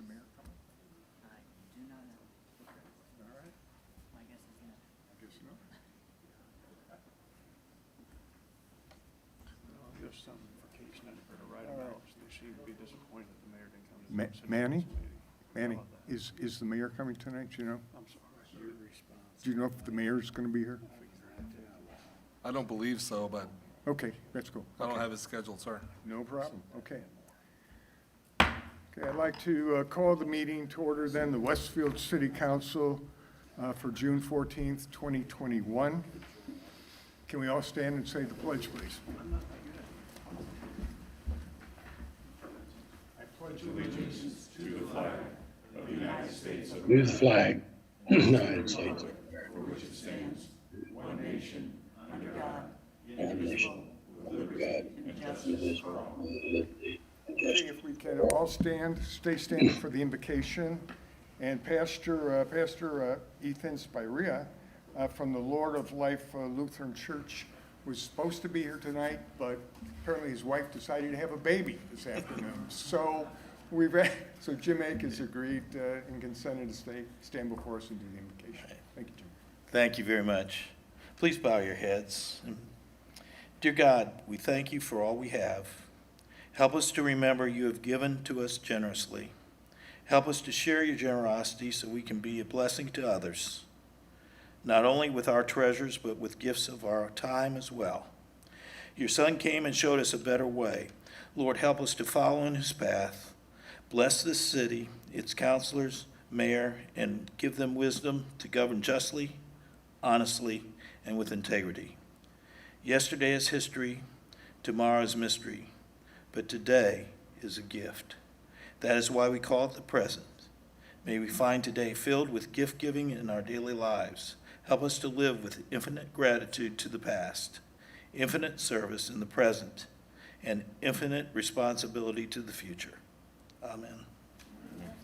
the mayor coming? I do not know. Okay, all right, My guess is no. I guess not. I'll give something for Kate Snedeker to write All right. about. She would be disappointed the mayor didn't come to the city Manny? council meeting. Manny, How about that? is the mayor coming tonight, do you know? I'm sorry, your response. Do you know if the mayor's gonna be here? I don't believe so, but Okay, that's cool. I don't Okay. have it scheduled, sir. No problem, okay. Okay, I'd like to call the meeting to order then, the Westfield City Council for June 14th, 2021. Can we all stand and say the pledge, please? I pledge allegiance to the flag of the United States of New flag, United States of America, for which it stands, one nation, under God, one nation, under God, indivisible, with liberty and Okay, justice. if we can all stand, stay standing for the invocation. And Pastor Ethan Spirea from the Lord of Life Lutheran Church was supposed to be here tonight, but apparently his wife decided to have a baby this afternoon. So so Jim Ake has agreed and consented to stand before us and do the invocation. Thank you, Jim. Thank you very much. Please bow your heads. Dear God, we thank you for all we have. Help us to remember you have given to us generously. Help us to share your generosity so we can be a blessing to others, not only with our treasures, but with gifts of our time as well. Your Son came and showed us a better way. Lord, help us to follow in his path. Bless this city, its councilors, mayor, and give them wisdom to govern justly, honestly, and with integrity. Yesterday is history, tomorrow is mystery, but today is a gift. That is why we call it the present. May we find today filled with gift-giving in our daily lives. Help us to live with infinite gratitude to the past, infinite service in the present, and infinite responsibility to the future. Amen.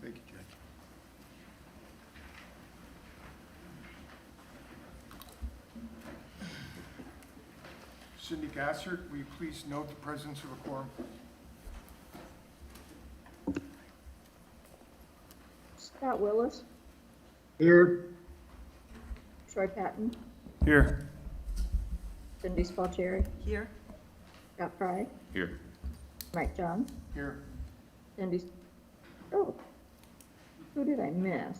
Thank you, Judge. Cindy Gossard, will you please note the presence of a quorum? Scott Willis, Here. Troy Patton, Here. Cindy Spaltieri, Here? Scott Fry, Here. Mike Johns, Here. Cindy, oh, who did I miss?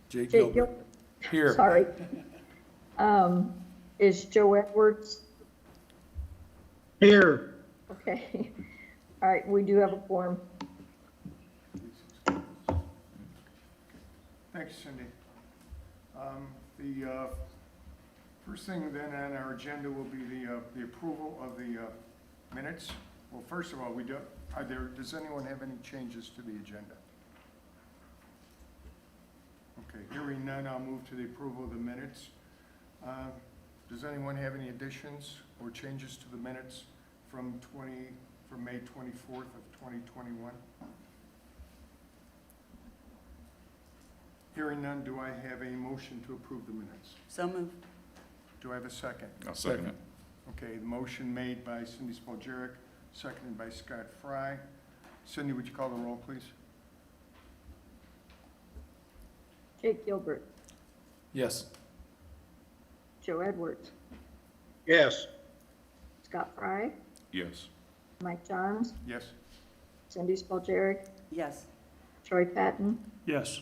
Jake Jake Gilbert. Here. Sorry. Is Joe Edwards? Here. Okay. All right, we do have a quorum. Thanks, Cindy. The first thing then on our agenda will be the approval of the minutes. Well, first of all, does anyone have any changes to the agenda? Okay, hearing none, I'll move to the approval of the minutes. Does anyone have any additions or changes to the minutes from May 24th of 2021? Hearing none, do I have a motion to approve the minutes? So moved. Do I have a second? I'll second it. Okay, the motion made by Cindy Spaltieri, seconded by Scott Fry. Cindy, would you call the roll, please? Jake Gilbert, Yes. Joe Edwards, Yes. Scott Fry, Yes. Mike Johns, Yes. Cindy Spaltieri, Yes. Troy Patton, Yes.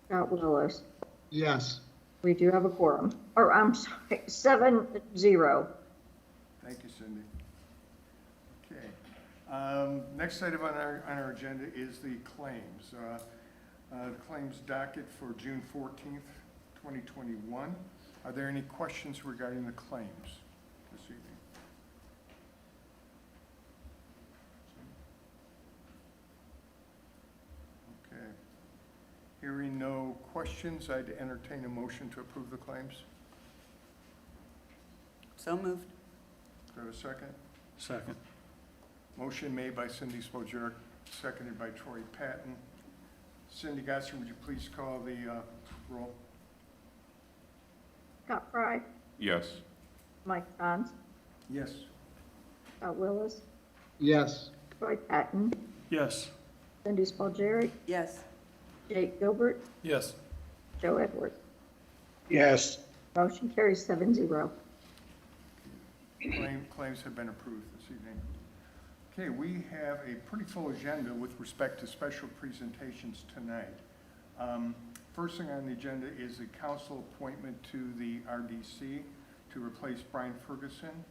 Scott Willis. Yes. We do have a quorum. Or, I'm sorry, 7-0. Thank you, Cindy. Okay. Next item on our agenda is the claims. The claims docket for June 14th, 2021. Are there any questions regarding the claims this evening? Okay. Hearing no questions, I'd entertain a motion to approve the claims. So moved. Do I have a second? Second. Motion made by Cindy Spaltieri, seconded by Troy Patton. Cindy Gossard, would you please call the roll? Scott Fry, Yes. Mike Johns, Yes. Scott Willis, Yes. Troy Patton, Yes. Cindy Spalgeric, Yes. Jake Gilbert, Yes. Joe Edwards. Yes. Motion carries 7-0. Claims have been approved this evening. Okay, we have a pretty full agenda with respect to special presentations tonight. First thing on the agenda is a council appointment to the RDC to replace Brian Ferguson.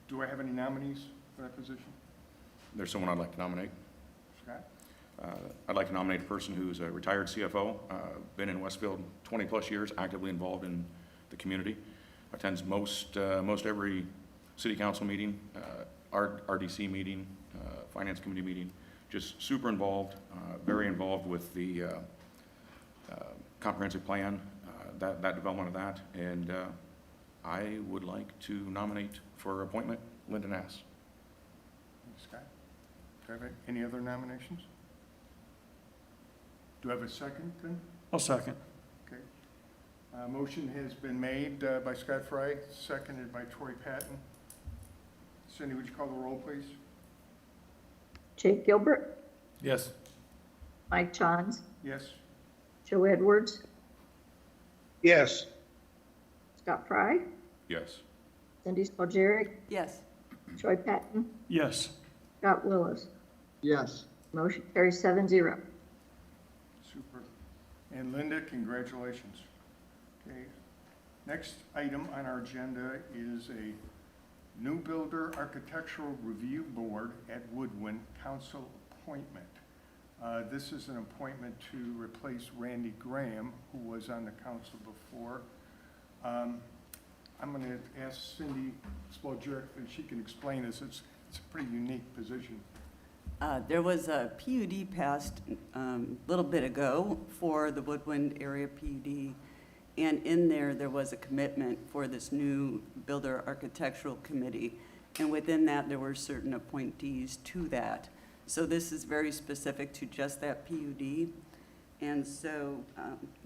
Do I have any nominees for that position? There's someone I'd like to nominate. Scott? I'd like to nominate a person who's a retired CFO, been in Westfield 20-plus years, actively involved in the community, attends most every city council meeting, RDC meeting, finance committee meeting, just super involved, very involved with the comprehensive plan, that development of that, and I would like to nominate for appointment Linda Nass. Scott? Do I have any other nominations? Do I have a second then? I'll second. Okay. Motion has been made by Scott Fry, seconded by Troy Patton. Cindy, would you call the roll, please? Jake Gilbert, Yes. Mike Johns, Yes? Joe Edwards, Yes. Scott Fry, Yes. Cindy Spalgeric, Yes. Troy Patton, Yes. Scott Willis. Yes. Motion carries 7-0. Super. And Linda, congratulations. Okay. Next item on our agenda is a New Builder Architectural Review Board at Woodwind Council appointment. This is an appointment to replace Randy Graham, who was on the council before. I'm going to ask Cindy Spalgeric if she can explain this. It's a pretty unique position. There was a PUD passed a little bit ago for the Woodwind area PUD. And in there was a commitment for this new Builder Architectural Committee. And within that, there were certain appointees to that. So this is very specific to just that PUD. And so,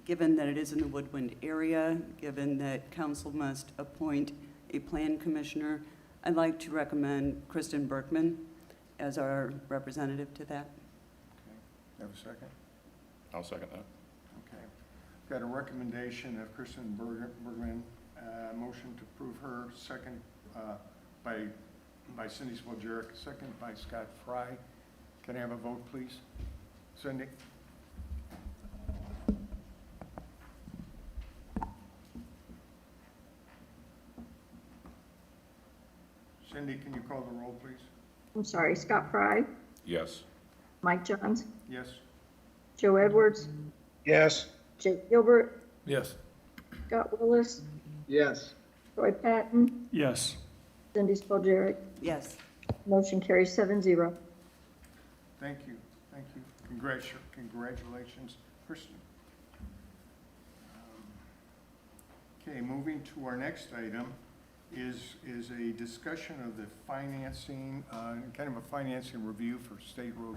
given that it is in the Woodwind area, given that council must appoint a plan commissioner, I'd like to recommend Kristen Berkman as our representative to that. Okay. Have a second? I'll second that. Okay. Got a recommendation of Kristen Bergman, motion to approve her, second by Cindy Spalgeric, second by Scott Fry. Can I have a vote, please? Cindy? Cindy, can you call the roll, please? I'm sorry, Scott Fry, Yes. Mike Johns, Yes? Joe Edwards, Yes. Jake Gilbert, Yes. Scott Willis, Yes. Troy Patton, Yes. Cindy Spalgeric. Yes. Motion carries 7-0. Thank you, thank you. Congratulations, Kristen. Okay, moving to our next item is a discussion of the financing, kind of a financing review for State Road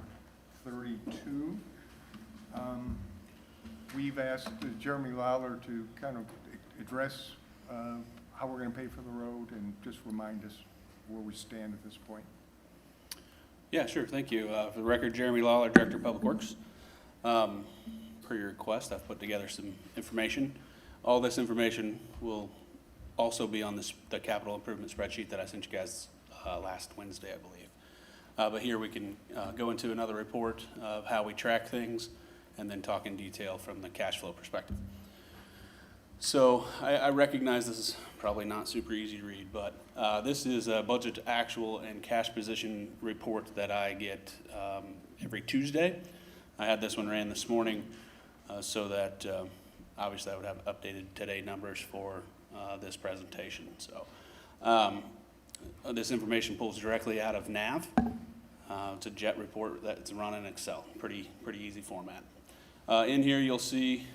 32. We've asked Jeremy Lawler to kind of address how we're going to pay for the road and just remind us where we stand at this point. Yeah, sure, thank you. For the record, Jeremy Lawler, Director of Public Works. Per your request, I've put together some information. All this information will also be on the capital improvement spreadsheet that I sent you guys last Wednesday, I believe. But here we can go into another report of how we track things and then talk in detail from the cash flow perspective. So I recognize this is probably not super easy to read, but this is a budget actual and cash position report that I get every Tuesday. I had this one ran this morning so that obviously I would have updated today numbers for this presentation. So this information pulls directly out of NAV. It's a JET report that's run in Excel, pretty easy format. In here you'll see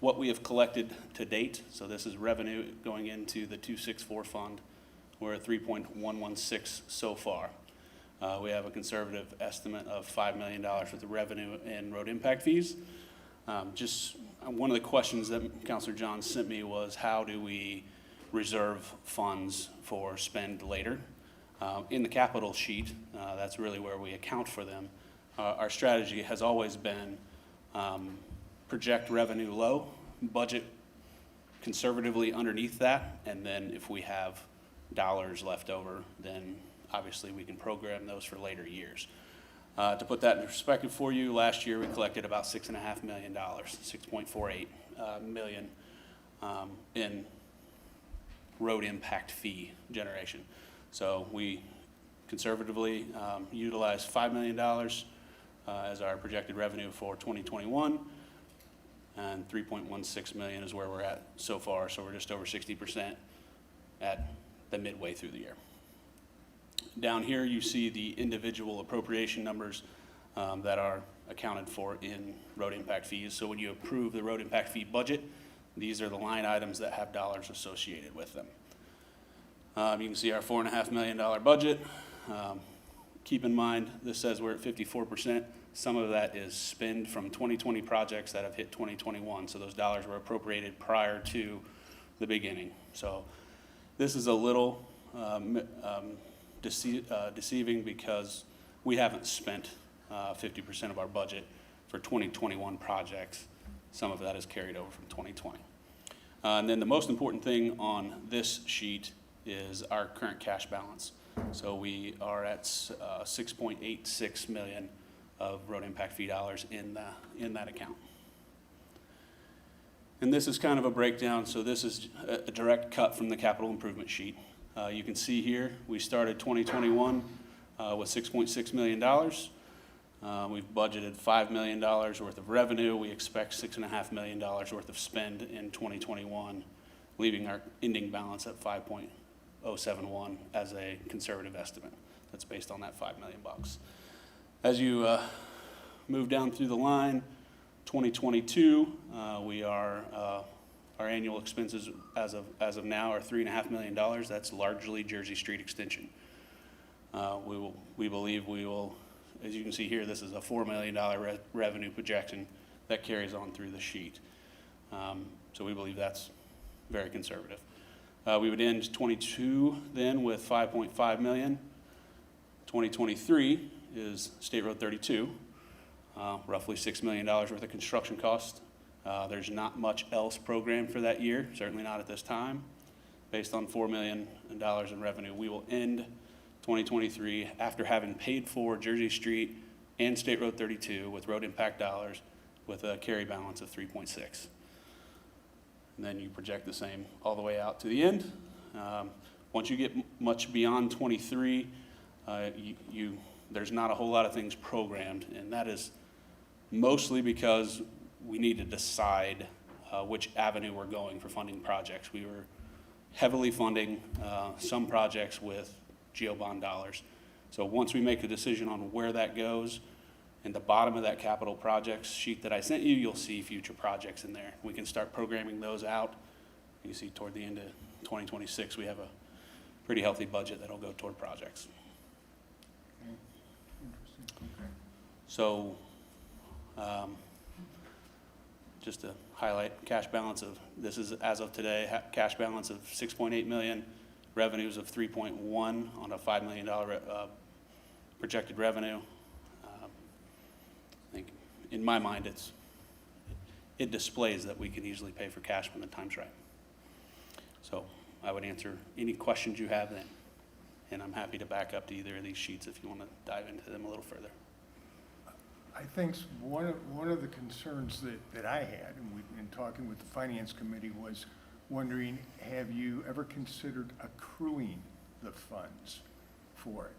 what we have collected to date. So this is revenue going into the 264 fund. We're at 3.116 so far. We have a conservative estimate of $5 million worth of revenue in road impact fees. Just one of the questions that Councilor John sent me was, how do we reserve funds for spend later? In the capital sheet, That's really where we account for them. Our strategy has always been project revenue low, budget conservatively underneath that, and then if we have dollars left over, then obviously we can program those for later years. To put that in perspective for you, last year we collected about $6.5 million, 6.48 million in road impact fee generation. So we conservatively utilized $5 million as our projected revenue for 2021, and 3.16 million is where we're at so far, so we're just over 60% at the midway through the year. Down here, you see the individual appropriation numbers that are accounted for in road impact fees. So when you approve the road impact fee budget, these are the line items that have dollars associated with them. You can see our $4.5 million budget. Keep in mind, this says we're at 54%. Some of that is spend from 2020 projects that have hit 2021. So those dollars were appropriated prior to the beginning. So this is a little deceiving because we haven't spent 50% of our budget for 2021 projects. Some of that is carried over from 2020. And then the most important thing on this sheet is our current cash balance. So we are at 6.86 million of road impact fee dollars in that account. And this is kind of a breakdown. So this is a direct cut from the capital improvement sheet. You can see here, we started 2021 with $6.6 million. We've budgeted $5 million worth of revenue. We expect $6.5 million worth of spend in 2021, leaving our ending balance at 5.071 as a conservative estimate. That's based on that $5 million. As you move down through the line, 2022, our annual expenses as of now are $3.5 million. That's largely Jersey Street extension. We believe we will, as you can see here, this is a $4 million revenue projection that carries on through the sheet. So we believe that's very conservative. We would end 22 then with 5.5 million. 2023 is State Road 32, roughly $6 million worth of construction cost. There's not much else programmed for that year, certainly not at this time. Based on $4 million in revenue, we will end 2023 after having paid for Jersey Street and State Road 32 with road impact dollars with a carry balance of 3.6. And then you project the same all the way out to the end. Once you get much beyond 23, there's not a whole lot of things programmed, and that is mostly because we need to decide which avenue we're going for funding projects. We were heavily funding some projects with GeoBond dollars. So once we make a decision on where that goes, in the bottom of that capital projects sheet that I sent you, you'll see future projects in there. We can start programming those out. You see toward the end of 2026, we have a pretty healthy budget that'll go toward projects. Okay. Interesting. Okay. So just to highlight, cash balance of, this is as of today, cash balance of 6.8 million, revenues of 3.1 on a $5 million projected revenue. I think in my mind, it displays that we can easily pay for cash when the time's right. So I would answer any questions you have then, and I'm happy to back up to either of these sheets if you want to dive into them a little further. I think one of the concerns that I had, and we've been talking with the Finance Committee, was wondering, have you ever considered accruing the funds for it?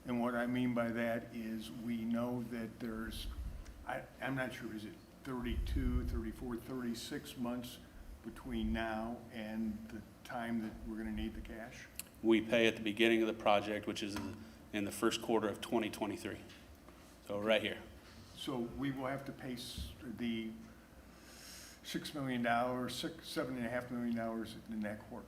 And what I mean by that is we know that there's, I'm not sure, is it 32, 34, 36 months between now and the time that we're going to need the cash? We pay at the beginning of the project, which is in the first quarter of 2023. So right here. So we will have to pay the $6 million, $7.5 million in that quarter.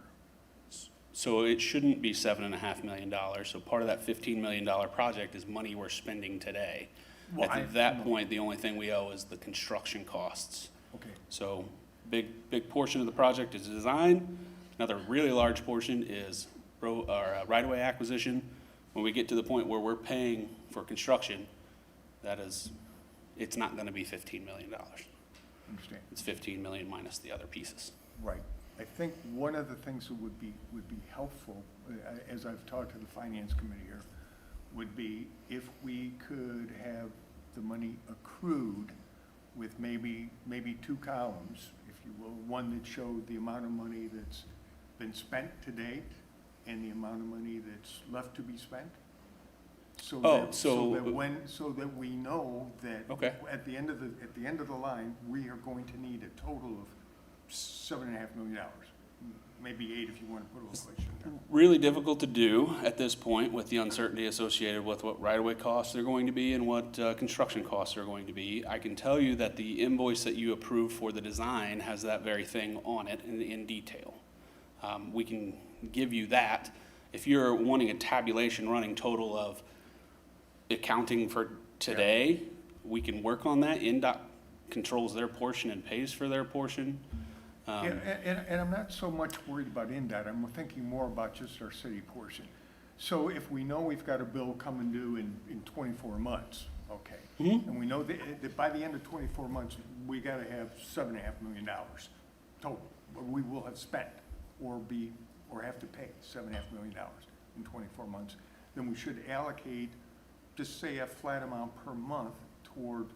So it shouldn't be $7.5 million. So part of that $15 million project is money we're spending today. Well, At that point, the only thing we owe is the construction costs. Okay. So big portion of the project is design. Another really large portion is right-of-way acquisition. when we get to the point where we're paying for construction, it's not gonna be $15 million. Understand? It's 15 million minus the other pieces. Right. I think one of the things that would be helpful, as I've talked to the finance committee here, would be if we could have the money accrued with maybe two columns, if you will, one that showed the amount of money that's been spent to date and the amount of money that's left to be spent. So that we know that Okay. at the end of the line, we are going to need a total of $7.5 million, maybe 8 if you want to put a little question there. Really difficult to do at this point with the uncertainty associated with what right-of-way costs are going to be and what construction costs are going to be. I can tell you that the invoice that you approved for the design has that very thing on it in detail. We can give you that. If you're wanting a tabulation running total of accounting for today, we can work on that. NDOT controls their portion and pays for their portion. Yeah, and I'm not so much worried about NDOT, I'm thinking more about just our city portion. So if we know we've got a bill coming due in 24 months, okay, and we know that by the end of 24 months, we gotta have $7.5 million total, we will have spent or have to pay $7.5 million in 24 months, then we should allocate, just say a flat amount per month toward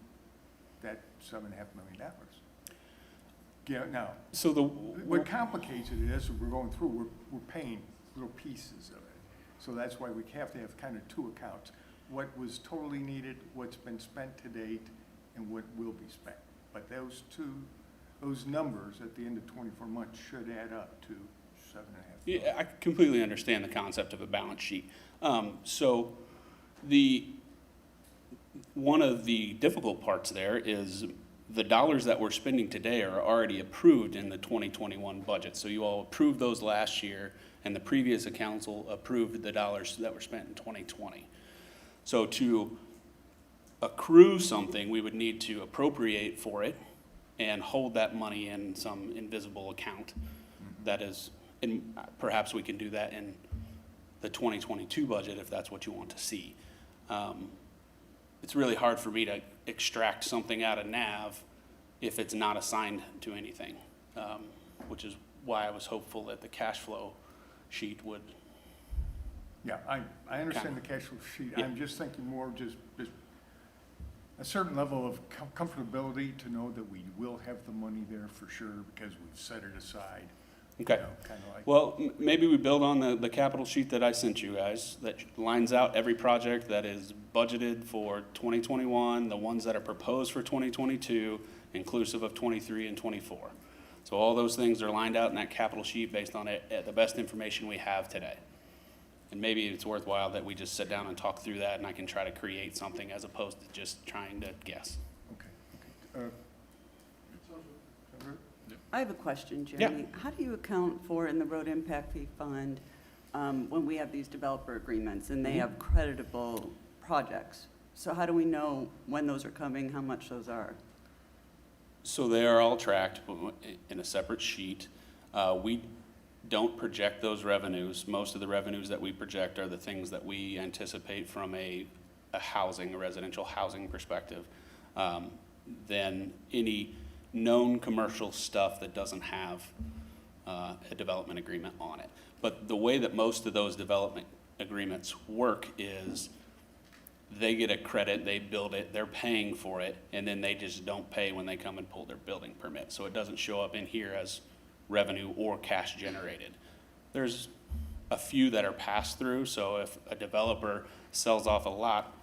that $7.5 million. Yeah, now, So what complicates it is, we're going through, we're paying little pieces of it. So that's why we have to have kind of two accounts. What was totally needed, what's been spent to date, and what will be spent. But those numbers at the end of 24 months should add up to 7.5 million. Yeah, I completely understand the concept of a balance sheet. So one of the difficult parts there is the dollars that we're spending today are already approved in the 2021 budget. So you all approved those last year, and the previous council approved the dollars that were spent in 2020. So to accrue something, we would need to appropriate for it and hold that money in some invisible account. That is, and perhaps we can do that in the 2022 budget if that's what you want to see. It's really hard for me to extract something out of NAV if it's not assigned to anything, which is why I was hopeful that the cash flow sheet would. Yeah, I understand the cash flow sheet. Yeah. I'm just thinking more just a certain level of comfortability to know that we will have the money there for sure because we've set it aside. Okay. You know, kind of like. Well, maybe we build on the capital sheet that I sent you guys that lines out every project that is budgeted for 2021, the ones that are proposed for 2022, inclusive of 23 and 24. So all those things are lined out in that capital sheet based on the best information we have today. And maybe it's worthwhile that we just sit down and talk through that and I can try to create something as opposed to just trying to guess. Okay. I have a question, Jeremy. How do you account for in the road impact fee fund when we have these developer agreements and they have creditable projects? So how do we know when those are coming, how much those are? So they are all tracked in a separate sheet. We don't project those revenues. Most of the revenues that we project are the things that we anticipate from a residential housing perspective. Then any known commercial stuff that doesn't have a development agreement on it. But the way that most of those development agreements work is they get a credit, they build it, they're paying for it, and then they just don't pay when they come and pull their building permit. So it doesn't show up in here as revenue or cash generated. There's a few that are passed through, so if a developer sells off a lot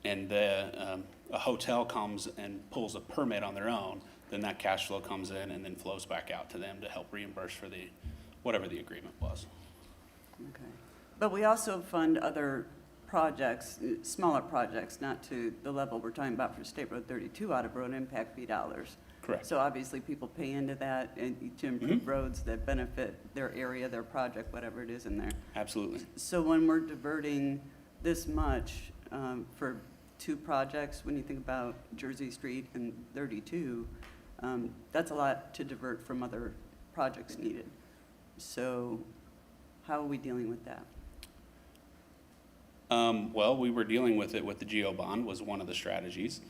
and a hotel comes and pulls a permit on their own, then that cash flow comes in and then flows back out to them to help reimburse for whatever the agreement was. Okay. But we also fund other projects, smaller projects, not to the level we're talking about for State Road 32 out of road impact fee dollars. Correct. So obviously people pay into that and to improve roads that benefit their area, their project, whatever it is in there. Absolutely. So when we're diverting this much for two projects, when you think about Jersey Street and 32, that's a lot to divert from other projects needed. So how are we dealing with that? Well, we were dealing with it with the GO bond was one of the strategies.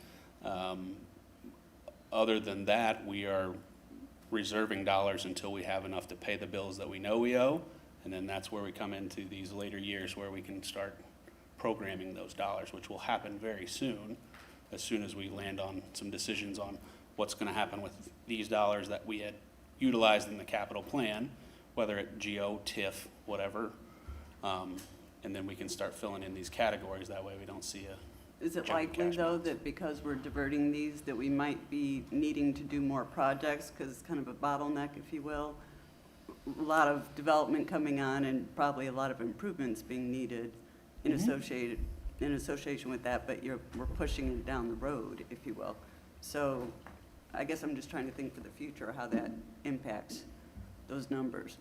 Other than that, we are reserving dollars until we have enough to pay the bills that we know we owe. And then that's where we come into these later years where we can start programming those dollars, which will happen very soon as we land on some decisions on what's going to happen with these dollars that we had utilized in the capital plan, whether at GO, TIF, whatever. And then we can start filling in these categories. That way we don't see a Is it giant likely, cash though, balance. that because we're diverting these, that we might be needing to do more projects, because it's kind of a bottleneck, if you will? A lot of development coming on and probably a lot of improvements being needed in association with that, but we're pushing it down the road, if you will. So I guess I'm just trying to think for the future how that impacts those numbers.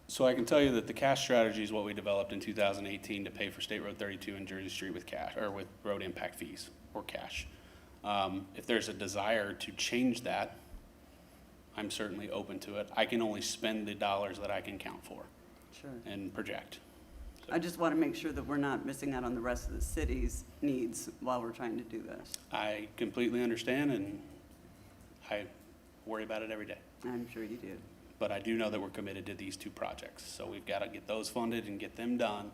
So I can tell you that the cash strategy is what we developed in 2018 to pay for State Road 32 and Jersey Street with cash, or with road impact fees or cash. If there's a desire to change that, I'm certainly open to it. I can only spend the dollars that I can count for Sure. and project. I just want to make sure that we're not missing out on the rest of the city's needs while we're trying to do this. I completely understand, and I worry about it every day. I'm sure you do. But I do know that we're committed to these two projects, so we've got to get those funded and get them done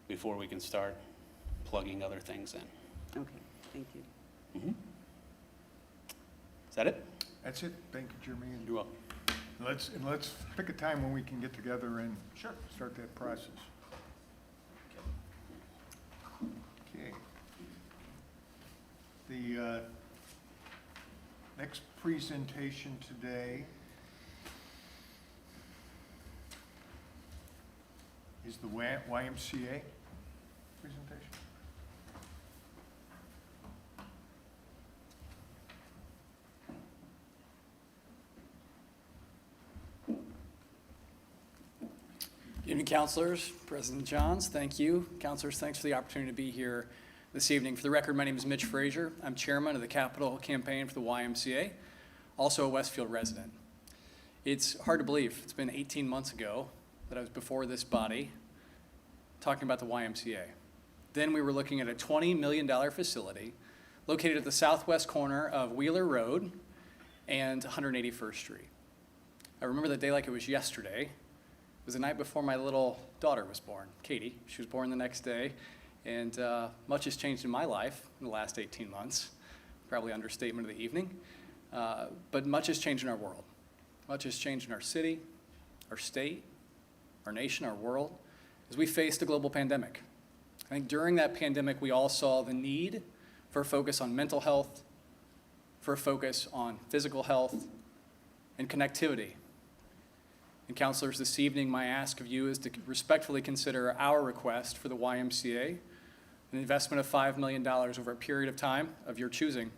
before we can start plugging other things in. Okay, thank you. Is that it? That's it. Thank you, Jeremy. You're welcome. And let's pick a time when we can get together and start that process. Okay. The next presentation today is the YMCA presentation. Good evening, councilors, President Johns, thank you. Councilors, thanks for the opportunity to be here this evening. For the record, my name is Mitch Frazier. I'm chairman of the Capital Campaign for the YMCA, also a Westfield resident. It's hard to believe. It's been 18 months ago that I was before this body talking about the YMCA. Then we were looking at a $20 million facility located at the southwest corner of Wheeler Road and 181st Street. I remember that day like it was yesterday. It was the night before my little daughter was born, Katie. She was born the next day, and much has changed in my life in the last 18 months. Probably understatement of the evening. But much has changed in our world. Much has changed in our city, our state, our nation, our world, as we faced a global pandemic. I think during that pandemic, we all saw the need for a focus on mental health, for a focus on physical health, and connectivity. And councilors, this evening, my ask of you is to respectfully consider our request for the YMCA, an investment of $5 million over a period of time of your choosing.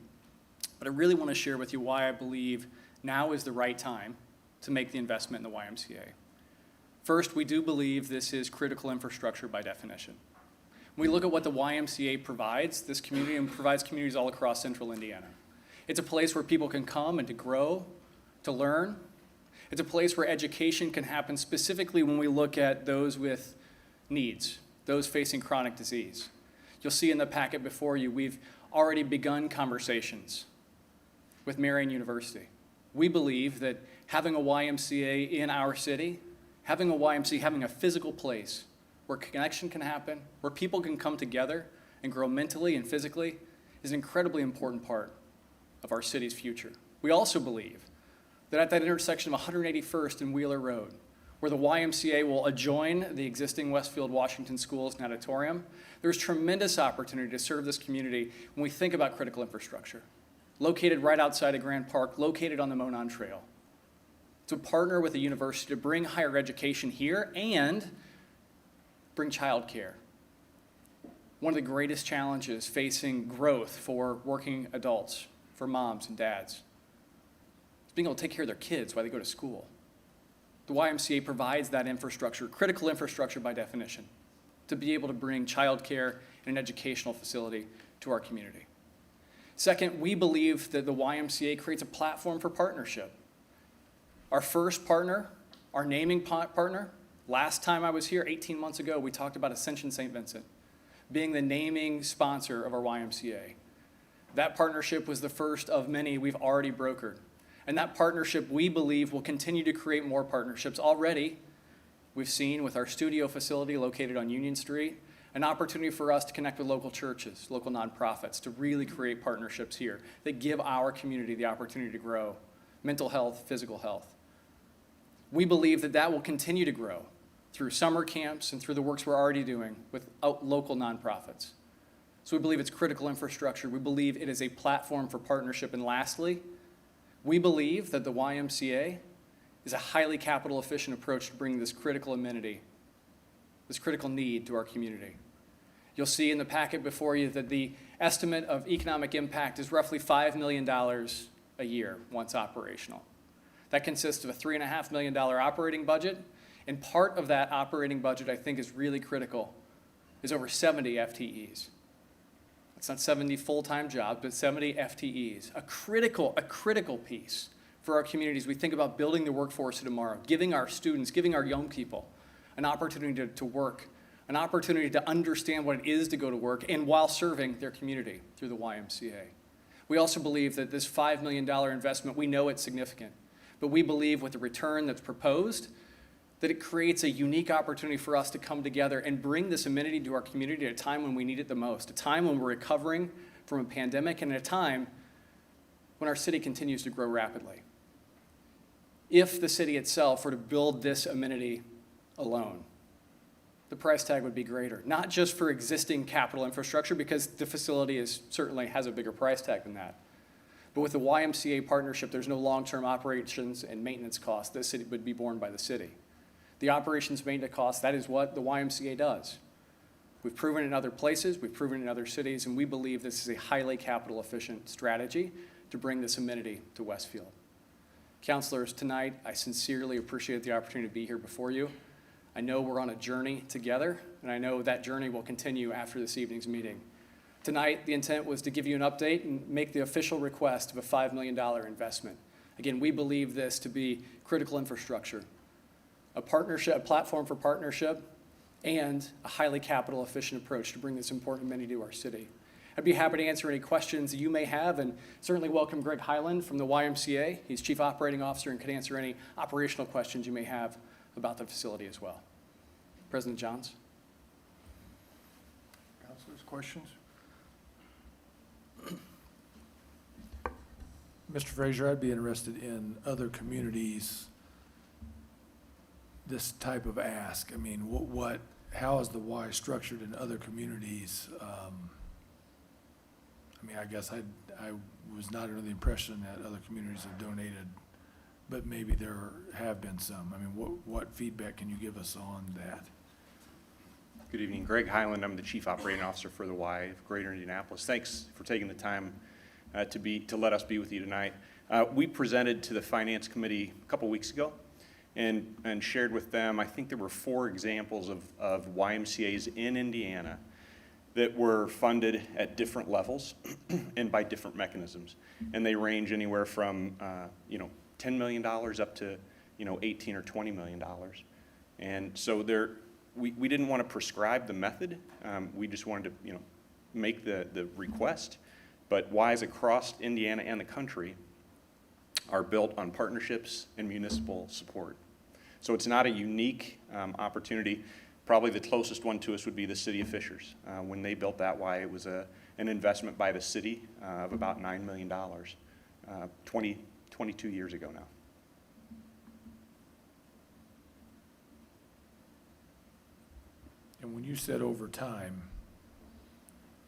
But I really want to share with you why I believe now is the right time to make the investment in the YMCA. First, we do believe this is critical infrastructure by definition. When we look at what the YMCA provides, this community and provides communities all across central Indiana. It's a place where people can come and to grow, to learn. It's a place where education can happen, specifically when we look at those with needs, those facing chronic disease. You'll see in the packet before you, we've already begun conversations with Marian University. We believe that having a YMCA in our city, having a physical place where connection can happen, where people can come together and grow mentally and physically, is an incredibly important part of our city's future. We also believe that at that intersection of 181st and Wheeler Road, where the YMCA will adjoin the existing Westfield Washington Schools and auditorium, there's tremendous opportunity to serve this community when we think about critical infrastructure. Located right outside of Grand Park, located on the Monon Trail. To partner with the university to bring higher education here and bring childcare. One of the greatest challenges facing growth for working adults, for moms and dads, is being able to take care of their kids while they go to school. The YMCA provides that infrastructure, critical infrastructure by definition, to be able to bring childcare and an educational facility to our community. Second, we believe that the YMCA creates a platform for partnership. Our first partner, our naming partner, Last time I was here, 18 months ago, we talked about Ascension St. Vincent being the naming sponsor of our YMCA. That partnership was the first of many we've already brokered. And that partnership, we believe, will continue to create more partnerships. Already, we've seen with our studio facility located on Union Street, an opportunity for us to connect with local churches, local nonprofits, to really create partnerships here that give our community the opportunity to grow, mental health, physical health. We believe that that will continue to grow through summer camps and through the works we're already doing with local nonprofits. So we believe it's critical infrastructure. We believe it is a platform for partnership. And lastly, we believe that the YMCA is a highly capital efficient approach to bring this critical amenity, this critical need to our community. You'll see in the packet before you that the estimate of economic impact is roughly $5 million a year once operational. That consists of a $3.5 million operating budget, and part of that operating budget I think is really critical, is over 70 FTEs. It's not 70 full-time jobs, but 70 FTEs, a critical piece for our communities. We think about building the workforce of tomorrow, giving our students, giving our young people an opportunity to work, an opportunity to understand what it is to go to work, and while serving their community through the YMCA. We also believe that this $5 million investment, we know it's significant, but we believe with the return that's proposed, that it creates a unique opportunity for us to come together and bring this amenity to our community at a time when we need it the most, a time when we're recovering from a pandemic, and at a time when our city continues to grow rapidly. If the city itself were to build this amenity alone, the price tag would be greater, not just for existing capital infrastructure, because the facility certainly has a bigger price tag than that. But with the YMCA partnership, there's no long-term operations and maintenance costs. The city would be borne by the city. The operations maintenance costs, that is what the YMCA does. We've proven it in other places, we've proven it in other cities, and we believe this is a highly capital efficient strategy to bring this amenity to Westfield. Councilors, tonight, I sincerely appreciate the opportunity to be here before you. I know we're on a journey together, and I know that journey will continue after this evening's meeting. Tonight, the intent was to give you an update and make the official request of a $5 million investment. Again, we believe this to be critical infrastructure, a partnership, a platform for partnership, and a highly capital efficient approach to bring this important amenity to our city. I'd be happy to answer any questions that you may have, and certainly welcome Greg Highland from the YMCA. He's Chief Operating Officer and can answer any operational questions you may have about the facility as well. President Johns. Councilors, questions? Mr. Frazier, I'd be interested in other communities, this type of ask. I mean, how is the Y structured in other communities? I mean, I guess I was not under the impression that other communities have donated, but maybe there have been some. I mean, what feedback can you give us on that? Good evening, Greg Highland. I'm the Chief Operating Officer for the Y of Greater Indianapolis. Thanks for taking the time to let us be with you tonight. We presented to the Finance Committee a couple weeks ago and shared with them, I think there were 4 examples of YMCAs in Indiana that were funded at different levels and by different mechanisms. And they range anywhere from $10 million up to $18 or $20 million. And so we didn't want to prescribe the method. We just wanted to make the request. But Ys across Indiana and the country are built on partnerships and municipal support. So it's not a unique opportunity. Probably the closest one to us would be the city of Fishers. When they built that Y, it was an investment by the city of about $9 million, 22 years ago now. And when you said over time,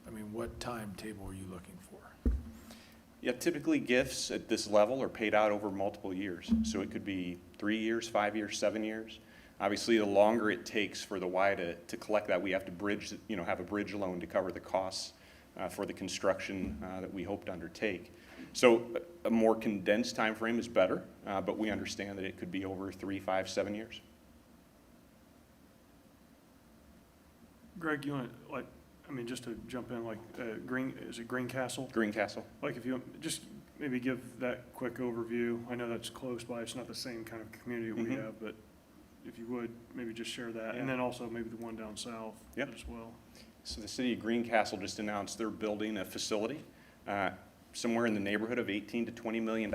I mean, what timetable are you looking for? Yeah, typically gifts at this level are paid out over multiple years. So it could be 3 years, 5 years, 7 years. Obviously, the longer it takes for the Y to collect that, we have to bridge, have a bridge loan to cover the costs for the construction that we hope to undertake. So a more condensed time frame is better, but we understand that it could be over 3, 5, 7 years. Greg, you want to, just to jump in, is it Greencastle? Greencastle. If you just maybe give that quick overview. I know that's close by, it's not the same kind of community we have, but if you would, maybe just share that, Yeah. and then also maybe the one down south Yep. as well. So the city of Greencastle just announced they're building a facility, somewhere in the neighborhood of $18 to $20 million.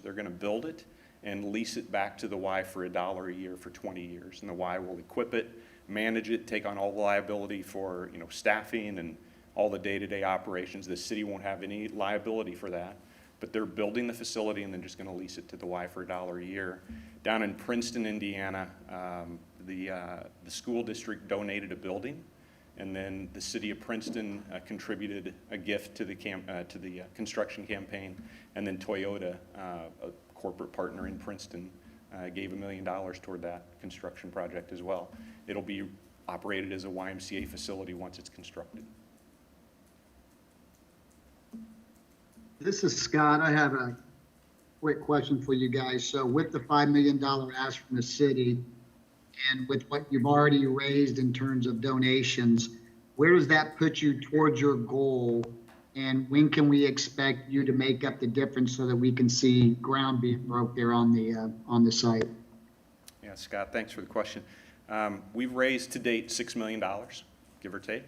They're gonna build it and lease it back to the Y for $1 a year for 20 years. And the Y will equip it, manage it, take on all the liability for, staffing and all the day-to-day operations. The city won't have any liability for that. But they're building the facility and then just gonna lease it to the Y for $1 a year. Down in Princeton, Indiana, the school district donated a building, and then the city of Princeton contributed a gift to the construction campaign, and then Toyota, a corporate partner in Princeton, gave $1 million toward that construction project as well. It'll be operated as a YMCA facility once it's constructed. This is Scott. I have a quick question for you guys. So with the $5 million ask from the city and with what you've already raised in terms of donations, where does that put you towards your goal? And when can we expect you to make up the difference so that we can see ground being broke there on the site? Yeah, Scott, thanks for the question. We've raised to date $6 million, give or take.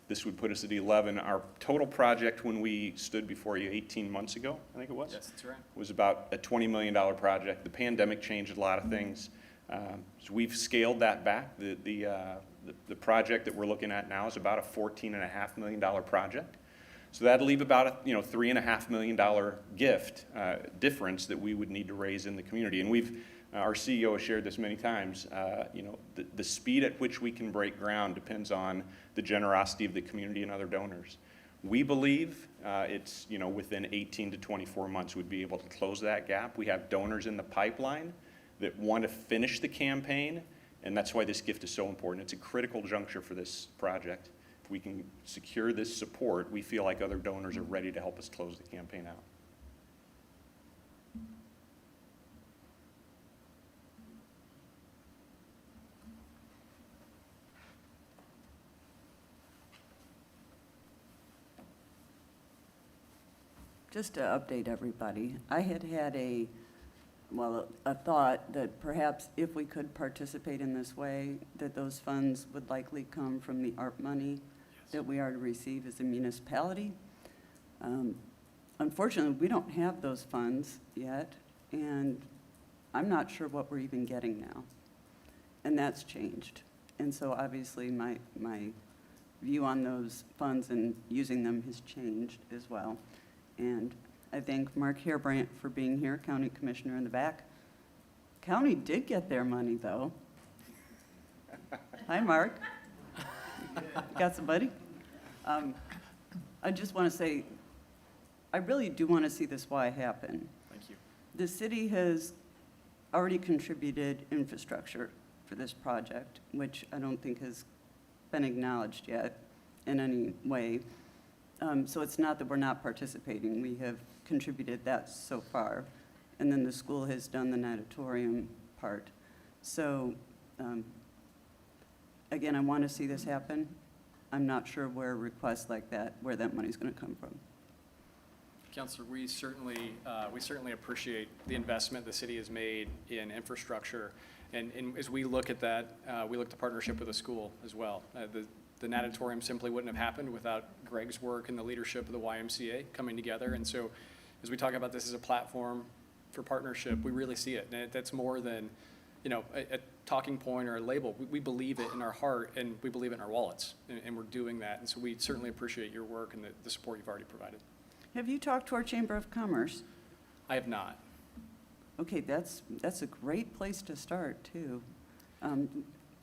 This would put us at 11. Our total project when we stood before you 18 months ago, I think it was? Yes, that's right. Was about a $20 million project. The pandemic changed a lot of things. So we've scaled that back. The project that we're looking at now is about a $14.5 million project. So that'd leave about a $3.5 million gift difference that we would need to raise in the community. And our CEO has shared this many times. The speed at which we can break ground depends on the generosity of the community and other donors. We believe it's within 18 to 24 months we'd be able to close that gap. We have donors in the pipeline that want to finish the campaign, and that's why this gift is so important. It's a critical juncture for this project. If we can secure this support, we feel like other donors are ready to help us close the campaign out. Just to update everybody, I had a thought that perhaps if we could participate in this way, that those funds would likely come from the ARP money that we are to receive as a municipality. Unfortunately, we don't have those funds yet, and I'm not sure what we're even getting now. And that's changed. And so obviously my view on those funds and using them has changed as well. And I thank Mark Hairbrandt for being here, County Commissioner in the back. County did get their money, though. Hi, Mark. Got somebody? I just want to say, I really do want to see this Y happen. Thank you. The city has already contributed infrastructure for this project, which I don't think has been acknowledged yet in any way. So it's not that we're not participating. We have contributed that so far. And then the school has done the natatorium part. So again, I want to see this happen. I'm not sure where requests like that, where that money's going to come from. Counselor, we certainly appreciate the investment the city has made in infrastructure. And as we look at that, we look to partnership with the school as well. The natatorium simply wouldn't have happened without Greg's work and the leadership of the YMCA coming together. And so as we talk about this as a platform for partnership, we really see it. And that's more than, a talking point or a label. We believe it in our heart, and we believe it in our wallets, and we're doing that. And so we certainly appreciate your work and the support you've already provided. Have you talked to our Chamber of Commerce? I have not. Okay, that's a great place to start, too.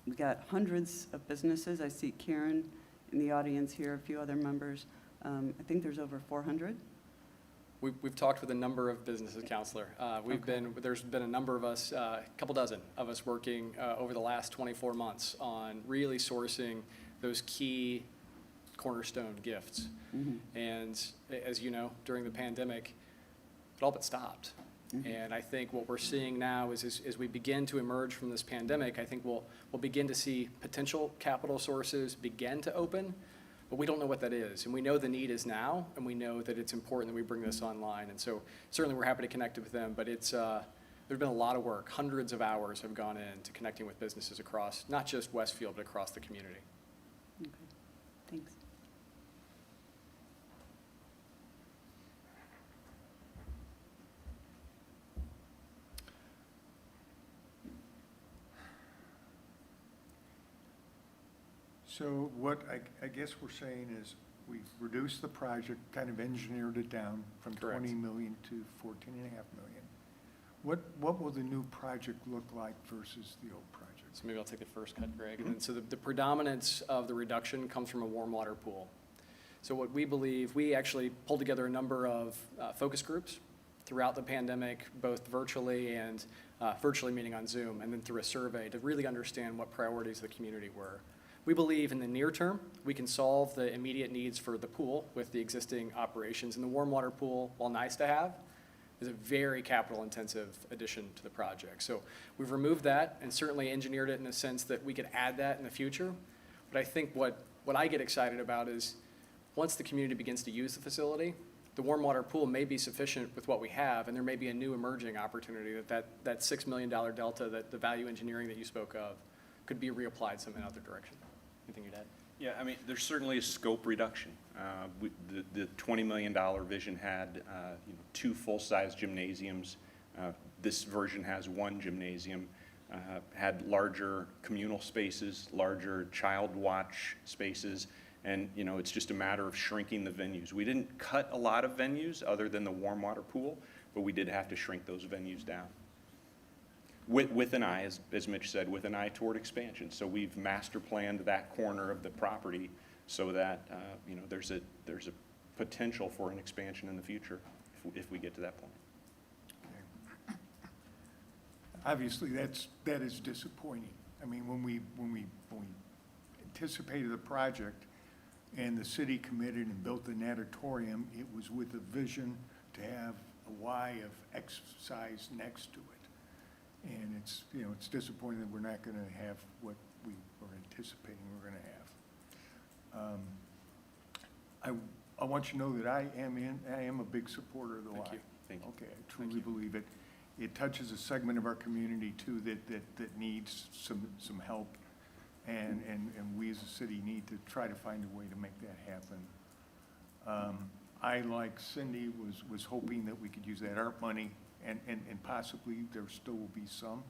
We've got hundreds of businesses. I see Karen in the audience here, a few other members. I think there's over 400. We've talked with a number of businesses, Counselor. There's been a number of us, a couple dozen of us working over the last 24 months on really sourcing those key cornerstone gifts. Mm-hmm. And as you know, during the pandemic, it all but stopped. Mm-hmm. And I think what we're seeing now is as we begin to emerge from this pandemic, I think we'll begin to see potential capital sources begin to open, but we don't know what that is. And we know the need is now, and we know that it's important that we bring this online. And so certainly we're happy to connect with them, but it's There's been a lot of work. Hundreds of hours have gone into connecting with businesses across, not just Westfield, but across the community. Okay, thanks. So what I guess we're saying is we reduced the project, kind of engineered it down from Correct. 20 million to 14.5 million. What will the new project look like versus the old project? So maybe I'll take the first cut, Greg. And so the predominance of the reduction comes from a warm water pool. So what we believe, we actually pulled together a number of focus groups throughout the pandemic, both virtually and virtually meeting on Zoom, and then through a survey to really understand what priorities the community were. We believe in the near term, we can solve the immediate needs for the pool with the existing operations. And the warm water pool, while nice to have, is a very capital-intensive addition to the project. So we've removed that and certainly engineered it in the sense that we could add that in the future. But I think what I get excited about is once the community begins to use the facility, the warm water pool may be sufficient with what we have, and there may be a new emerging opportunity that $6 million delta, that the value engineering that you spoke of, could be reapplied some in other direction. Anything you'd add? Yeah, I mean, there's certainly a scope reduction. The $20 million vision had 2 full-size gymnasiums. This version has 1 gymnasium, had larger communal spaces, larger child watch spaces, and it's just a matter of shrinking the venues. We didn't cut a lot of venues other than the warm water pool, but we did have to shrink those venues down. With an eye, as Mitch said, with an eye toward expansion. So we've master planned that corner of the property so that there's a potential for an expansion in the future if we get to that point. Obviously, that is disappointing. I mean, when we anticipated the project and the city committed and built the natatorium, it was with a vision to have a Y of exercise next to it. And it's disappointing that we're not going to have what we were anticipating we're going to have. I want you to know that I am a big supporter of the Y. Thank you. Thank you. Okay, I truly believe it. It touches a segment of our community too that needs some help, and we as a city need to try to find a way to make that happen. I, like Cindy, was hoping that we could use that ARP money. And possibly there still will be some,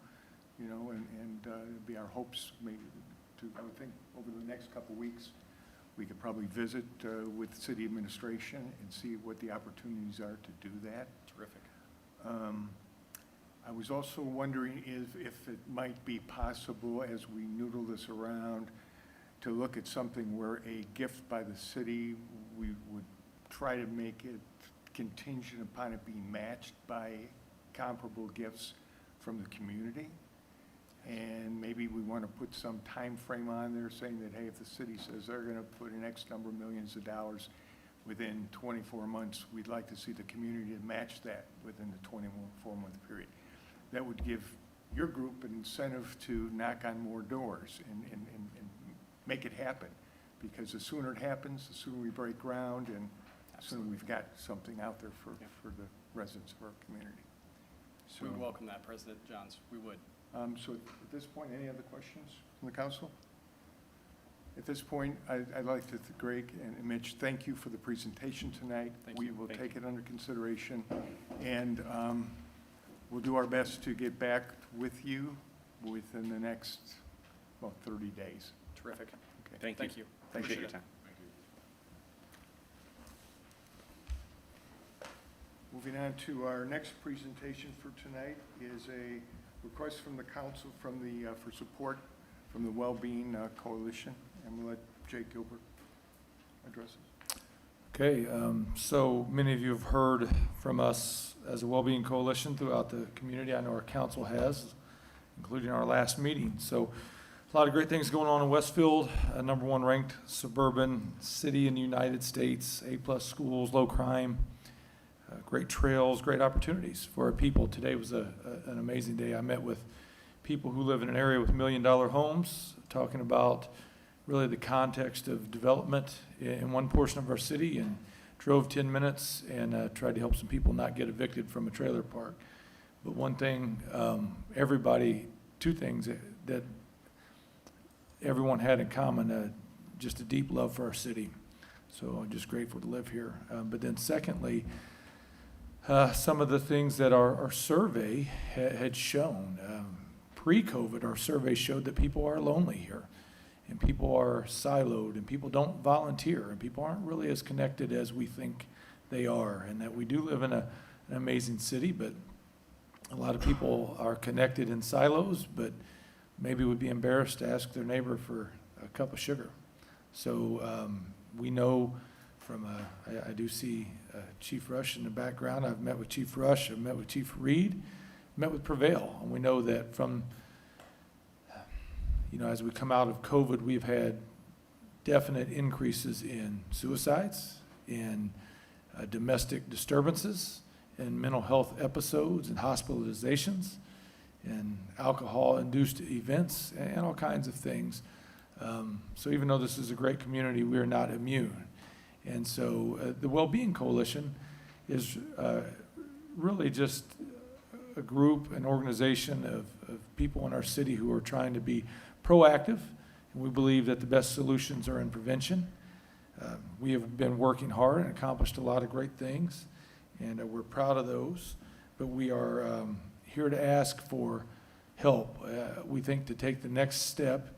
and it'd be our hopes maybe I would think over the next couple of weeks, we could probably visit with city administration and see what the opportunities are to do that. Terrific. I was also wondering if it might be possible, as we noodle this around, to look at something where a gift by the city, we would try to make it contingent upon it being matched by comparable gifts from the community. And maybe we want to put some time frame on there saying that, hey, if the city says they're going to put in X number of millions of dollars within 24 months, we'd like to see the community to match that within the 24-month period. That would give your group an incentive to knock on more doors and make it happen. Because the sooner it happens, the sooner we break ground, and the sooner we've got something out there for the residents of our community. So, We would welcome that, President Johns. We would. so at this point, any other questions from the council? At this point, I'd like to, Greg and Mitch, thank you for the presentation tonight. Thank We you. will Thank take it under consideration, and we'll do our best to get back with you within the next, 30 days. Terrific. Okay. Thank you. Thank Appreciate you. your time. Moving on to our next presentation for tonight is a request from the council for support from the Wellbeing Coalition. And we'll let Jake Gilbert address it. Okay, so many of you have heard from us as a Wellbeing Coalition throughout the community. I know our council has, including our last meeting. So a lot of great things going on in Westfield, #1 ranked suburban city in the United States, A+ schools, low crime, great trails, great opportunities for our people. Today was an amazing day. I met with people who live in an area with $1 million homes, talking about really the context of development in one portion of our city, and drove 10 minutes and tried to help some people not get evicted from a trailer park. But one thing, two things that everyone had in common, just a deep love for our city. So I'm just grateful to live here. But then secondly, some of the things that our survey had shown. Pre-COVID, our survey showed that people are lonely here, and people are siloed, and people don't volunteer, and people aren't really as connected as we think they are, and that we do live in an amazing city, but a lot of people are connected in silos, but maybe would be embarrassed to ask their neighbor for a cup of sugar. So we know from, I do see Chief Rush in the background. I've met with Chief Rush, I've met with Chief Reed, met with Prevail, and we know that from, as we come out of COVID, we've had definite increases in suicides, in domestic disturbances, in mental health episodes, and hospitalizations, and alcohol-induced events, and all kinds of things. So even though this is a great community, we are not immune. And so the Wellbeing Coalition is really just a group, an organization of people in our city who are trying to be proactive, and we believe that the best solutions are in prevention. We have been working hard and accomplished a lot of great things, and we're proud of those, but we are here to ask for help. We think to take the next step,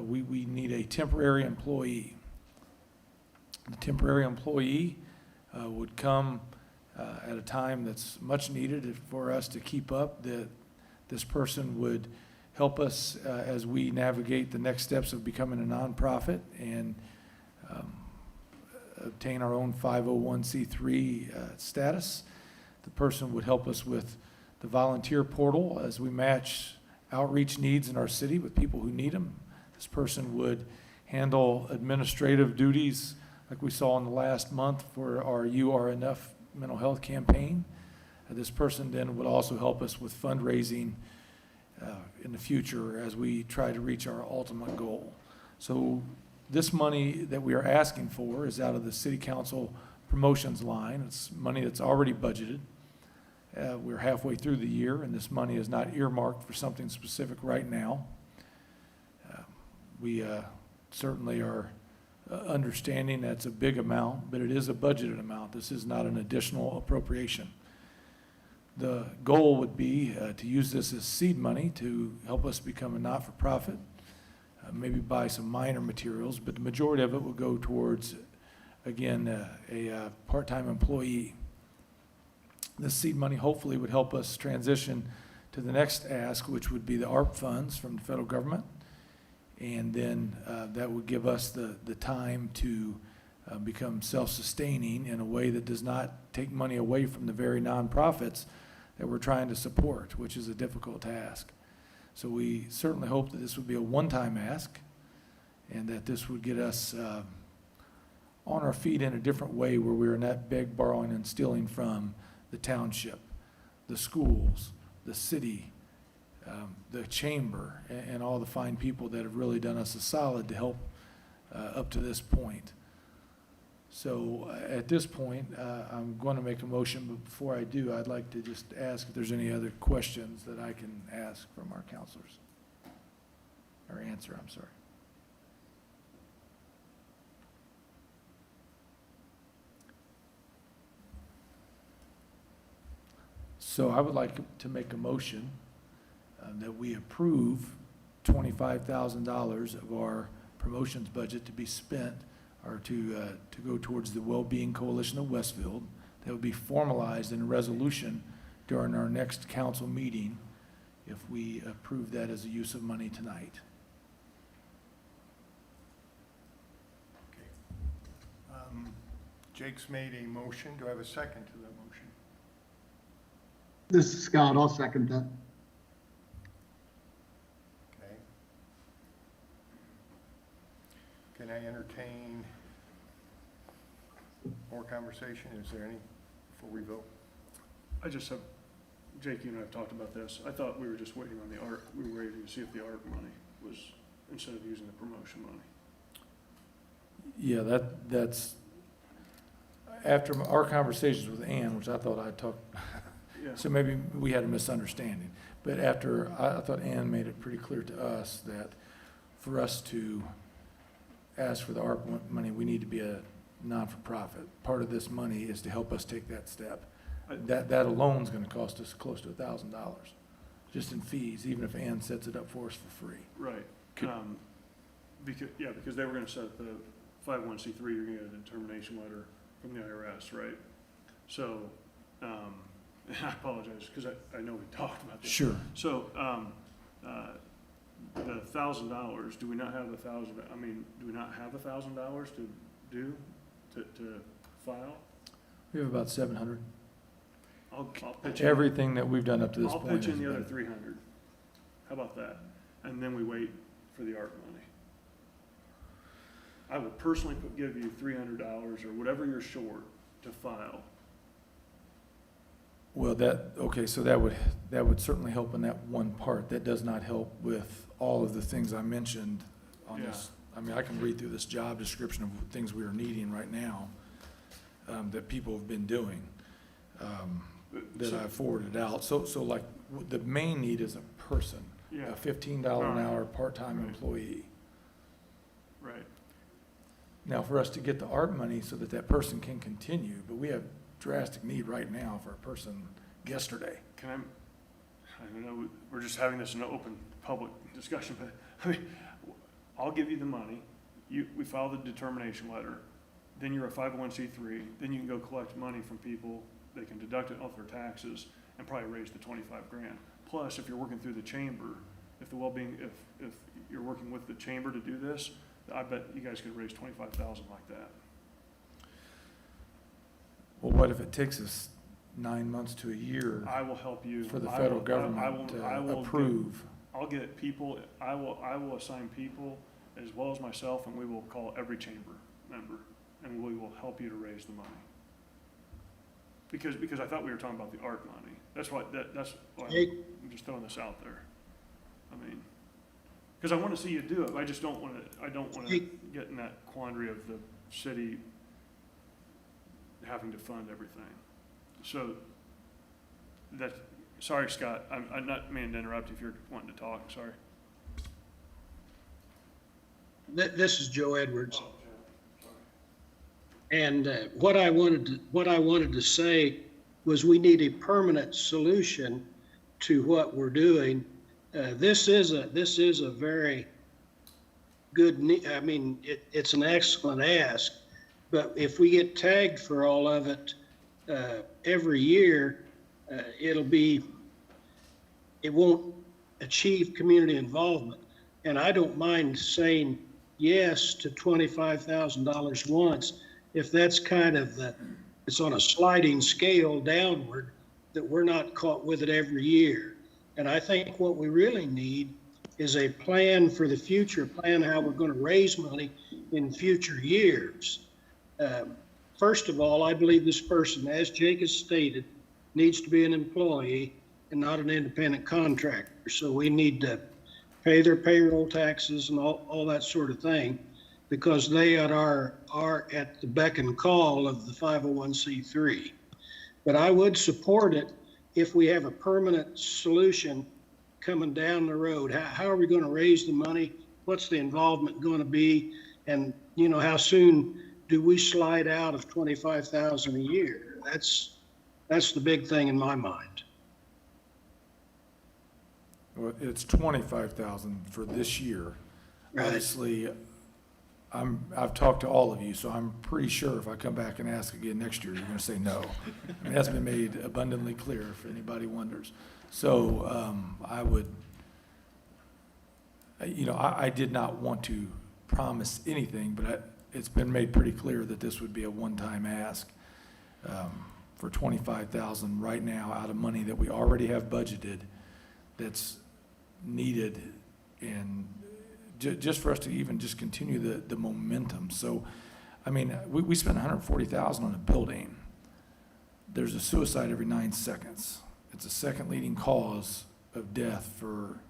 we need a temporary employee. The temporary employee would come at a time that's much needed for us to keep up, that this person would help us as we navigate the next steps of becoming a nonprofit and obtain our own 501c3 status. The person would help us with the volunteer portal as we match outreach needs in our city with people who need them. This person would handle administrative duties like we saw in the last month for our You Are Enough mental health campaign. This person then would also help us with fundraising in the future as we try to reach our ultimate goal. So this money that we are asking for is out of the City Council promotions line. It's money that's already budgeted. We're halfway through the year, and this money is not earmarked for something specific right now. We certainly are understanding that's a big amount, but it is a budgeted amount. This is not an additional appropriation. The goal would be to use this as seed money to help us become a not-for-profit, maybe buy some minor materials, but the majority of it will go towards, again, a part-time employee. This seed money hopefully would help us transition to the next ask, which would be the ARP funds from the federal government. And then that would give us the time to become self-sustaining in a way that does not take money away from the very nonprofits that we're trying to support, which is a difficult task. So we certainly hope that this would be a one-time ask and that this would get us on our feet in a different way where we're not beg, borrowing, and stealing from the township, the schools, the city, the chamber, and all the fine people that have really done us a solid to help up to this point. So at this point, I'm going to make a motion, but before I do, I'd like to just ask if there's any other questions that I can ask from our counselors, or answer, I'm sorry. So I would like to make a motion that we approve $25,000 of our promotions budget to be spent or to go towards the Wellbeing Coalition of Westfield. That would be formalized in a resolution during our next council meeting if we approve that as a use of money tonight. Okay. Jake's made a motion. Do I have a second to that motion? This is Scott. I'll second that. Okay. Can I entertain more conversation? Is there any before we vote? I just have, Jake, you and I have talked about this. I thought we were just waiting on the art. We were waiting to see if the art money was, instead of using the promotion money. Yeah, that's, after our conversations with Ann, which I thought I talked Yeah. So maybe we had a misunderstanding. But after, I thought Ann made it pretty clear to us that for us to ask for the ARP money, we need to be a non-for-profit. Part of this money is to help us take that step. That alone is gonna cost us close to $1,000, just in fees, even if Ann sets it up for us for free. Right. Could- Because they were gonna set the 501c3, you're gonna get a determination letter from the IRS, right? So, I apologize, because I know we talked about this. Sure. So, the $1,000, do we not have do we not have $1,000 to do, to file? We have about 700. I'll pitch in. Everything that we've done up to this I'll point. pitch in has the other been- 300. How about that? And then we wait for the ARP money. I would personally give you $300 or whatever you're short to file. Well, okay, so that would certainly help in that one part. That does not help with all of the things I mentioned on this. I mean, I can read through this job description of things we are needing right now, that people have been doing, that I forwarded out. So like, the main need is a person, Yeah. a $15 an Right. hour part-time Right. employee. Right. Now, for us to get the ARP money so that that person can continue, but we have drastic need right now for a person yesterday. I don't know, we're just having this in an open public discussion, but, I mean, I'll give you the money, we file the determination letter, then you're a 501c3, then you can go collect money from people, they can deduct it off their taxes, and probably raise the 25 grand. Plus, if you're working through the chamber, if you're working with the chamber to do this, I bet you guys could raise 25,000 like that. Well, what if it takes us 9 months to a year I will help you. for the I federal will- government I will to approve? I'll get people, I will assign people as well as myself, and we will call every chamber member, and we will help you to raise the money. Because I thought we were talking about the ARP money. That's why I'm just throwing this out there. I mean, because I want to see you do it, I just don't want to get in that quandary of the city having to fund everything. So, sorry, Scott, I'm not meaning to interrupt if you're wanting to talk, sorry. This is Joe Edwards. And what I wanted to say was we need a permanent solution to what we're doing. This is a very good, it's an excellent ask, but if we get tagged for all of it every year, it won't achieve community involvement. And I don't mind saying yes to $25,000 once, if that's kind of it's on a sliding scale downward, that we're not caught with it every year. And I think what we really need is a plan for the future, plan how we're going to raise money in future years. First of all, I believe this person, as Jake has stated, needs to be an employee and not an independent contractor. So we need to pay their payroll taxes and all that sort of thing, because they are at the beck and call of the 501c3. But I would support it if we have a permanent solution coming down the road. How are we going to raise the money? What's the involvement going to be? And, how soon do we slide out of 25,000 a year? That's the big thing in my mind. Well, it's 25,000 for this year. Right. Obviously, I've talked to all of you, so I'm pretty sure if I come back and ask again next year, you're gonna say no. I mean, that's been made abundantly clear, if anybody wonders. So, I would, I did not want to promise anything, but it's been made pretty clear that this would be a one-time ask, for 25,000 right now out of money that we already have budgeted that's needed, and just for us to even just continue the momentum. So, I mean, we spent 140,000 on a building. There's a suicide every 9 seconds. It's the second leading cause of death for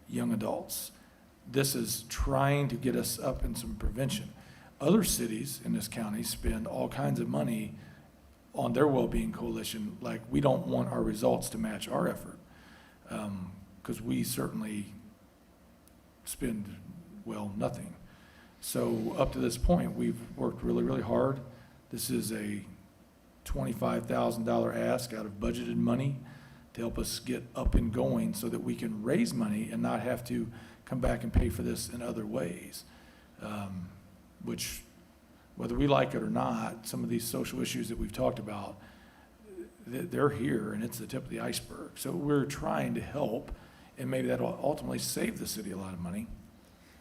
young adults. This is trying to get us up in some prevention. Other cities in this county spend all kinds of money on their well-being coalition, like, we don't want our results to match our effort. Because we certainly spend, well, nothing. So up to this point, we've worked really, really hard. This is a $25,000 ask out of budgeted money to help us get up and going so that we can raise money and not have to come back and pay for this in other ways. Which, whether we like it or not, some of these social issues that we've talked about, they're here and it's the tip of the iceberg. So we're trying to help, and maybe that'll ultimately save the city a lot of money.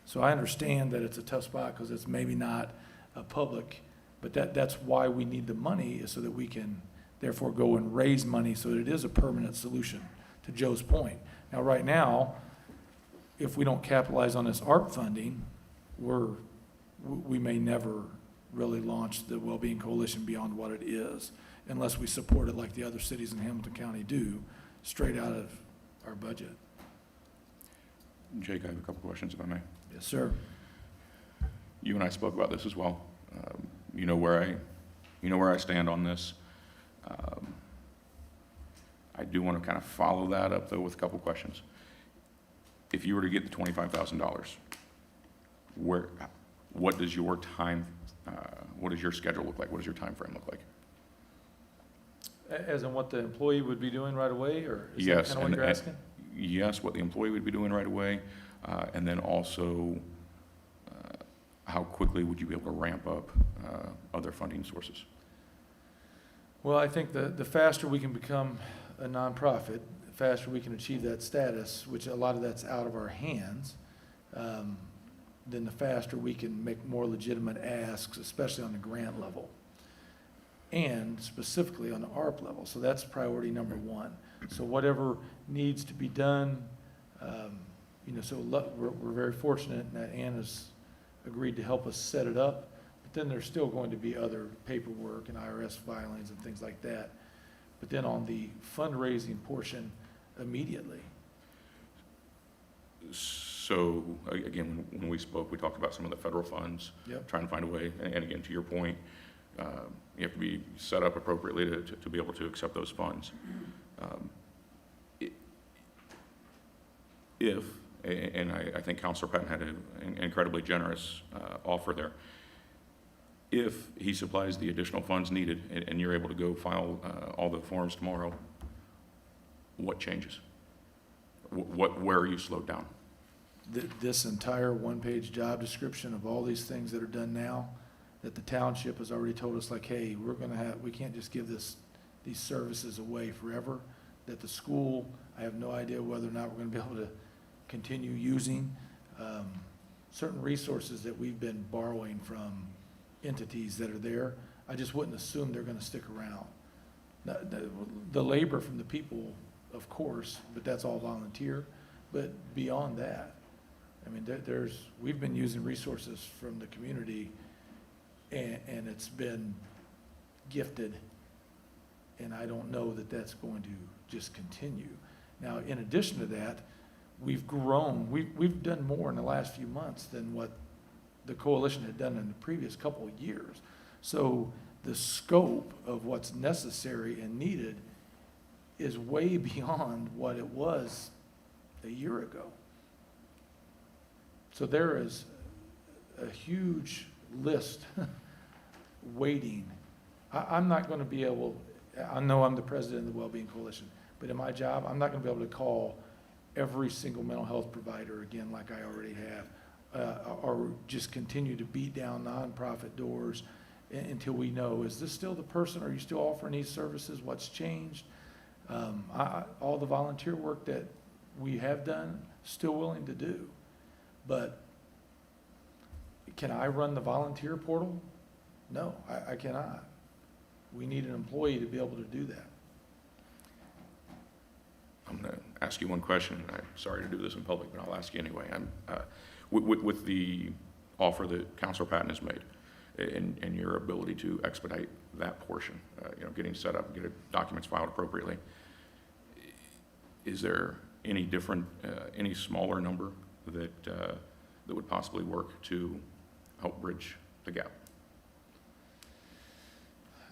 So I understand that it's a tough spot because it's maybe not a public, but that's why we need the money, is so that we can therefore go and raise money so that it is a permanent solution, to Joe's point. Now, right now, if we don't capitalize on this ARP funding, we may never really launch the Wellbeing Coalition beyond what it is, unless we support it like the other cities in Hamilton County do, straight out of our budget. Jake, I have a couple questions, if I may. Yes, sir. You and I spoke about this as well. You know where I stand on this. I do want to kind of follow that up, though, with a couple questions. If you were to get the $25,000, what does your what does your schedule look like? What does your time frame look like? As in what the employee would be doing right away, or is Yes, that kind of what you're asking? Yes, what the employee would be doing right away, and then also how quickly would you be able to ramp up other funding sources? Well, I think the faster we can become a nonprofit, the faster we can achieve that status, which a lot of that's out of our hands, then the faster we can make more legitimate asks, especially on the grant level, and specifically on the ARP level. So that's priority number one. So whatever needs to be done, so we're very fortunate that Ann has agreed to help us set it up, but then there's still going to be other paperwork and IRS filings and things like that. But then on the fundraising portion, immediately. So, again, when we spoke, we talked about some of the federal funds, Yep. trying to find a way, and again, to your point, you have to be set up appropriately to be able to accept those funds. I think Councilor Patton had an incredibly generous offer there. If he supplies the additional funds needed and you're able to go file all the forms tomorrow, what changes? Where are you slowed down? This entire one-page job description of all these things that are done now, that the township has already told us, like, hey, we can't just give these services away forever, that the school, I have no idea whether or not we're gonna be able to continue using certain resources that we've been borrowing from entities that are there. I just wouldn't assume they're gonna stick around. The labor from the people, of course, but that's all volunteer. But beyond that, I mean, we've been using resources from the community, and it's been gifted, and I don't know that that's going to just continue. Now, in addition to that, we've grown. We've done more in the last few months than what the coalition had done in the previous couple of years. So the scope of what's necessary and needed is way beyond what it was a year ago. So there is a huge list waiting. I'm not going to be able, I know I'm the president of the Wellbeing Coalition, but in my job, I'm not going to be able to call every single mental health provider again like I already have, or just continue to beat down nonprofit doors until we know, is this still the person? Are you still offering these services? What's changed? All the volunteer work that we have done, still willing to do. But can I run the volunteer portal? No, I cannot. We need an employee to be able to do that. I'm going to ask you one question. I'm sorry to do this in public, but I'll ask you anyway. With the offer that Councilor Patton has made and your ability to expedite that portion, getting set up, get documents filed appropriately, is there any different, any smaller number that would possibly work to help bridge the gap?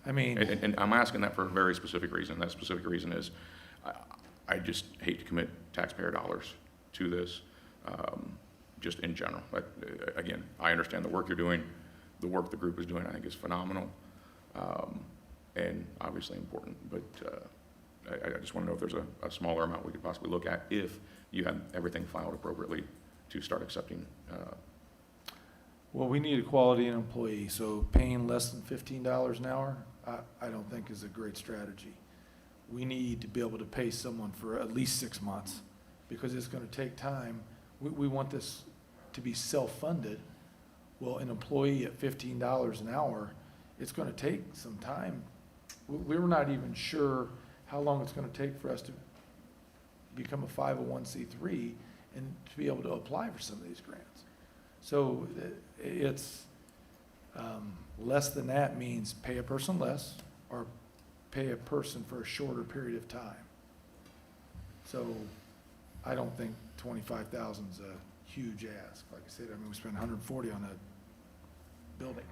I mean, And I'm asking that for a very specific reason. That specific reason is, I just hate to commit taxpayer dollars to this, just in general. But again, I understand the work you're doing, the work the group is doing, I think is phenomenal, and obviously important. But I just want to know if there's a smaller amount we could possibly look at if you had everything filed appropriately to start accepting. well, we need a quality employee, so paying less than $15 an hour, I don't think is a great strategy. We need to be able to pay someone for at least 6 months, because it's gonna take time. We want this to be self-funded. Well, an employee at $15 an hour, it's gonna take some time. We're not even sure how long it's gonna take for us to become a 501c3 and to be able to apply for some of these grants. So it's, less than that means pay a person less or pay a person for a shorter period of time. So I don't think 25,000 is a huge ask. Like I said, I mean, we spent 140 on that building.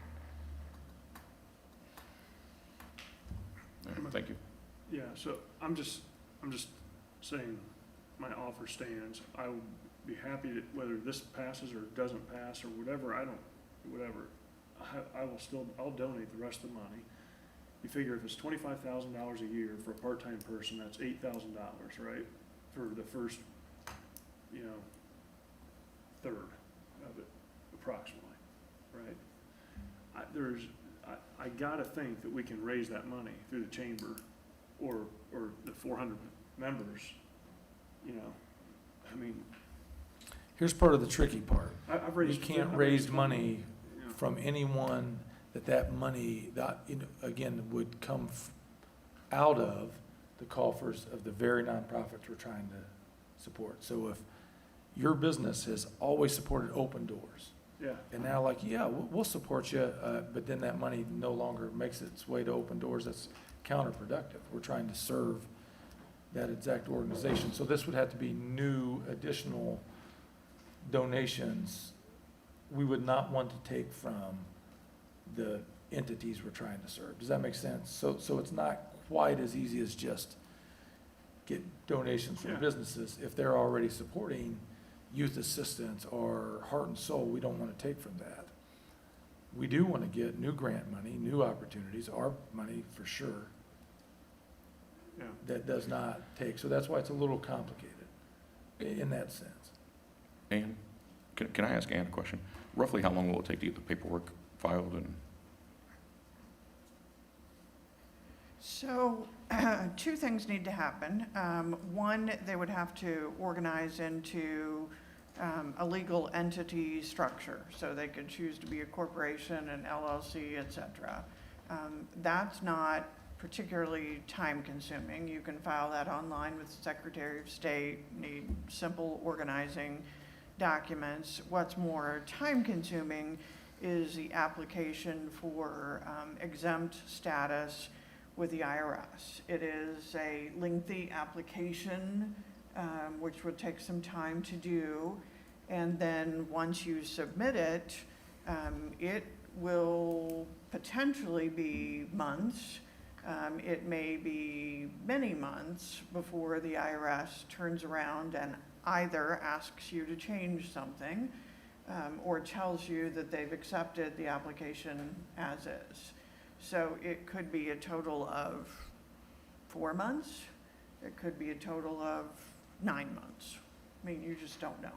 All right, thank you. Yeah, so I'm just saying my offer stands. I would be happy to, whether this passes or doesn't pass or whatever, whatever. I'll donate the rest of the money. You figure if it's $25,000 a year for a part-time person, that's $8,000, right? For the first, third of it, approximately, right? I gotta think that we can raise that money through the chamber or the 400 members, I mean. Here's part of the tricky part. I've We raised. can't I've raise raised money you know. from anyone that money, again, would come out of the coffers of the very nonprofits we're trying to support. So if your business has always supported Open Doors, Yeah. and now like, yeah, we'll support you, but then that money no longer makes its way to Open Doors, that's counterproductive. We're trying to serve that exact organization. So this would have to be new, additional donations we would not want to take from the entities we're trying to serve. Does that make sense? So it's not quite as easy as just get donations from Yeah. businesses. If they're already supporting youth assistance or Heart and Soul, we don't want to take from that. We do want to get new grant money, new opportunities, our money for sure. Yeah. That does not take, so that's why it's a little complicated in that sense. Ann, can I ask Ann a question? Roughly how long will it take to get the paperwork filed and? So, two things need to happen. One, they would have to organize into a legal entity structure, so they could choose to be a corporation, an LLC, et cetera. That's not particularly time-consuming. You can file that online with the Secretary of State, need simple organizing documents. What's more time-consuming is the application for exempt status with the IRS. It is a lengthy application, which would take some time to do. And then once you submit it, it will potentially be months. It may be many months before the IRS turns around and either asks you to change something or tells you that they've accepted the application as is. So it could be a total of 4 months. It could be a total of 9 months. I mean, you just don't know.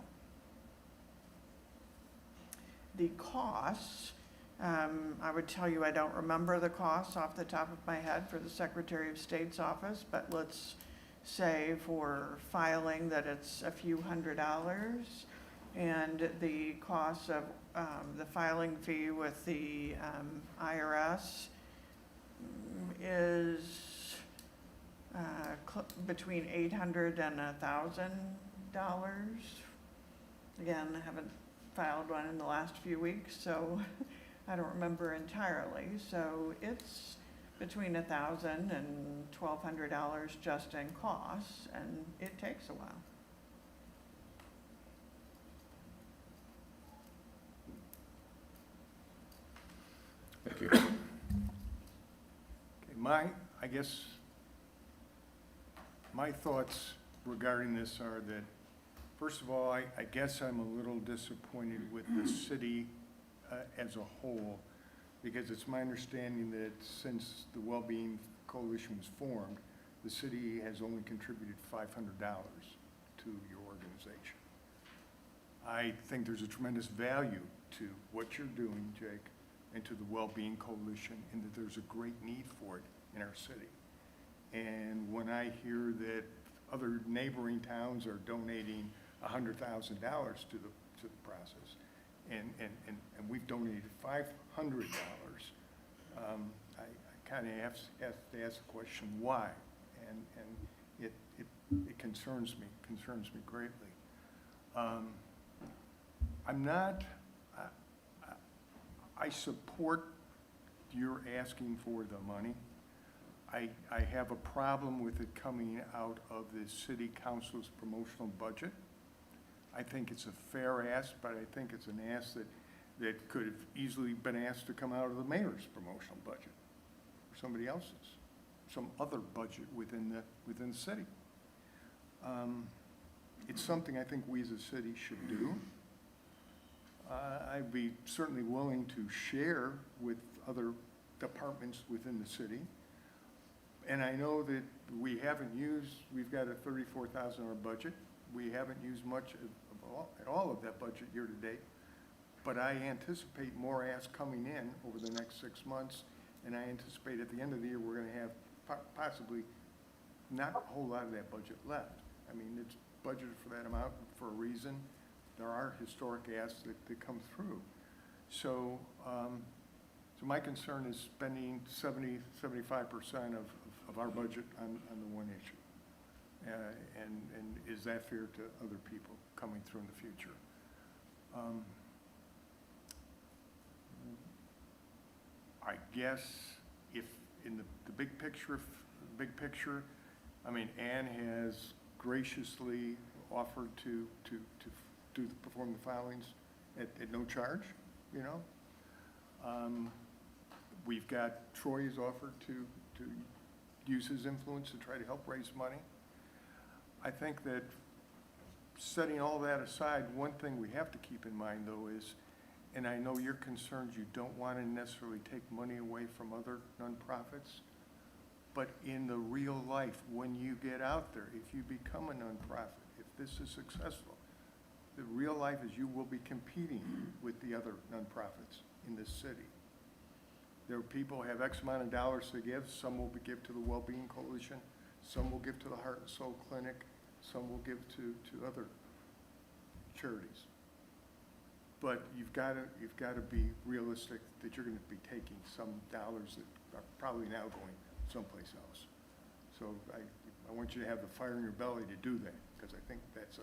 The costs, I would tell you I don't remember the costs off the top of my head for the Secretary of State's office, but let's say for filing that it's a few $100s, and the cost of the filing fee with the IRS is between $800 and $1,000. Again, I haven't filed one in the last few weeks, so I don't remember entirely. So it's between $1,000 and $1,200 just in costs, and it takes a while. Thank you. I guess, my thoughts regarding this are that, first of all, I guess I'm a little disappointed with the city as a whole, because it's my understanding that since the Wellbeing Coalition was formed, the city has only contributed $500 to your organization. I think there's a tremendous value to what you're doing, Jake, and to the Wellbeing Coalition, and that there's a great need for it in our city. And when I hear that other neighboring towns are donating $100,000 to the process, and we've donated $500, I kind of have to ask the question, why? And it concerns me greatly. I support your asking for the money. I have a problem with it coming out of the city council's promotional budget. I think it's a fair ask, but I think it's an ask that could have easily been asked to come out of the mayor's promotional budget, or somebody else's, some other budget within the city. It's something I think we as a city should do. I'd be certainly willing to share with other departments within the city. And I know that we've got a $34,000 budget. We haven't used much at all of that budget year to date. But I anticipate more asks coming in over the next 6 months. And I anticipate at the end of the year, we're going to have possibly not a whole lot of that budget left. I mean, it's budgeted for that amount for a reason. There are historic asks that come through. So, so my concern is spending 75% of our budget on the one issue. And is that fair to other people coming through in the future? I guess if in the big picture, I mean, Ann has graciously offered to perform the filings at no charge, you know. We've got Troy's offered to use his influence to try to help raise money. I think that setting all that aside, one thing we have to keep in mind though is, and I know you're concerned, you don't want to necessarily take money away from other nonprofits, but in the real life, when you get out there, if you become a nonprofit, if this is successful, the real life is you will be competing with the other nonprofits in this city. There are people who have X amount of dollars to give. Some will give to the Wellbeing Coalition. Some will give to the Heart and Soul Clinic. Some will give to other charities. But you've got to be realistic that you're going to be taking some dollars that are probably now going someplace else. So I want you to have the fire in your belly to do that, because I think that's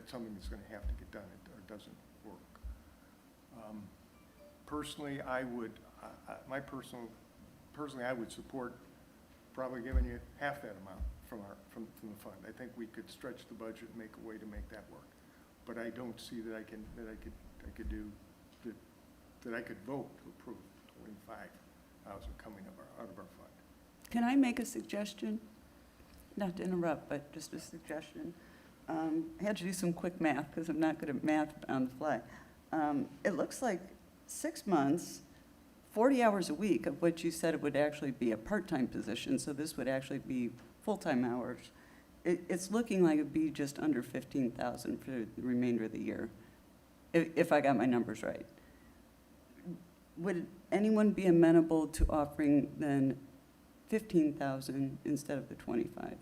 something that's going to have to get done, or it doesn't work. Personally, I would support probably giving you half that amount from the fund. I think we could stretch the budget and make a way to make that work. But I don't see that I could vote to approve $25,000 coming out of our fund. Can I make a suggestion? Not to interrupt, but just a suggestion. I had to do some quick math because I'm not good at math on the fly. It looks like 6 months, 40 hours a week, of which you said it would actually be a part-time position, so this would actually be full-time hours. It's looking like it'd be just under 15,000 for the remainder of the year, if I got my numbers right. Would anyone be amenable to offering then 15,000 instead of the 25?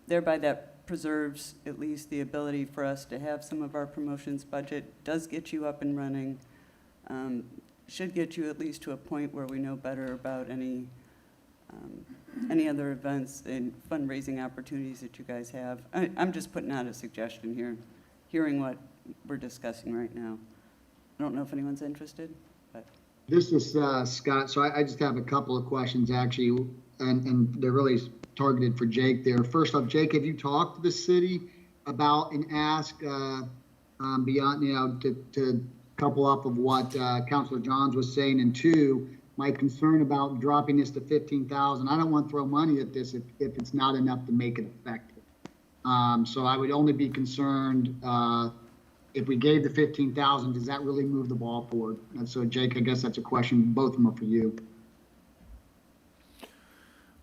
Thereby that preserves at least the ability for us to have some of our promotions budget, does get you up and running, should get you at least to a point where we know better about any other events and fundraising opportunities that you guys have. I'm just putting out a suggestion here, hearing what we're discussing right now. I don't know if anyone's interested, but. This is Scott. So I just have a couple of questions actually, and they're really targeted for Jake there. First off, Jake, have you talked to the city about an ask beyond, to couple up of what Councilor Johns was saying? And two, my concern about dropping this to 15,000, I don't want to throw money at this if it's not enough to make it effective. So I would only be concerned, if we gave the 15,000, does that really move the ball forward? And so Jake, I guess that's a question, both of them are for you.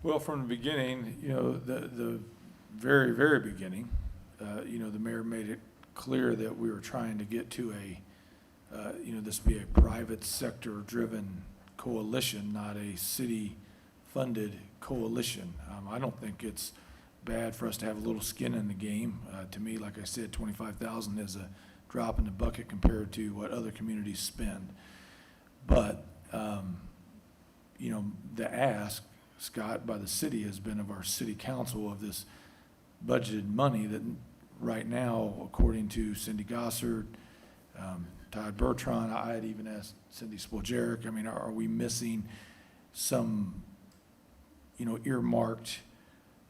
Well, from the beginning, the very, very beginning, the mayor made it clear that we were trying to get to this be a private sector driven coalition, not a city funded coalition. I don't think it's bad for us to have a little skin in the game. To me, like I said, 25,000 is a drop in the bucket compared to what other communities spend. But, the ask, Scott, by the city has been of our city council of this budgeted money that right now, according to Cindy Gossard, Todd Bertrand, I had even asked Cindy Spoljaric, are we missing some, earmarked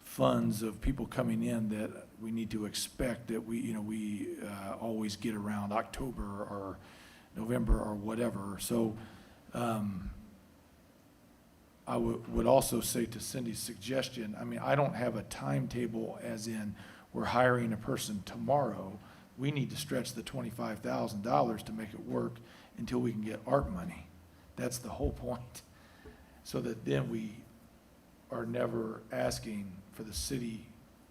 funds of people coming in that we need to expect that we always get around October or November or whatever. So I would also say to Cindy's suggestion, I don't have a timetable as in we're hiring a person tomorrow. We need to stretch the $25,000 to make it work until we can get ARP money. That's the whole point. So that then we are never asking for the city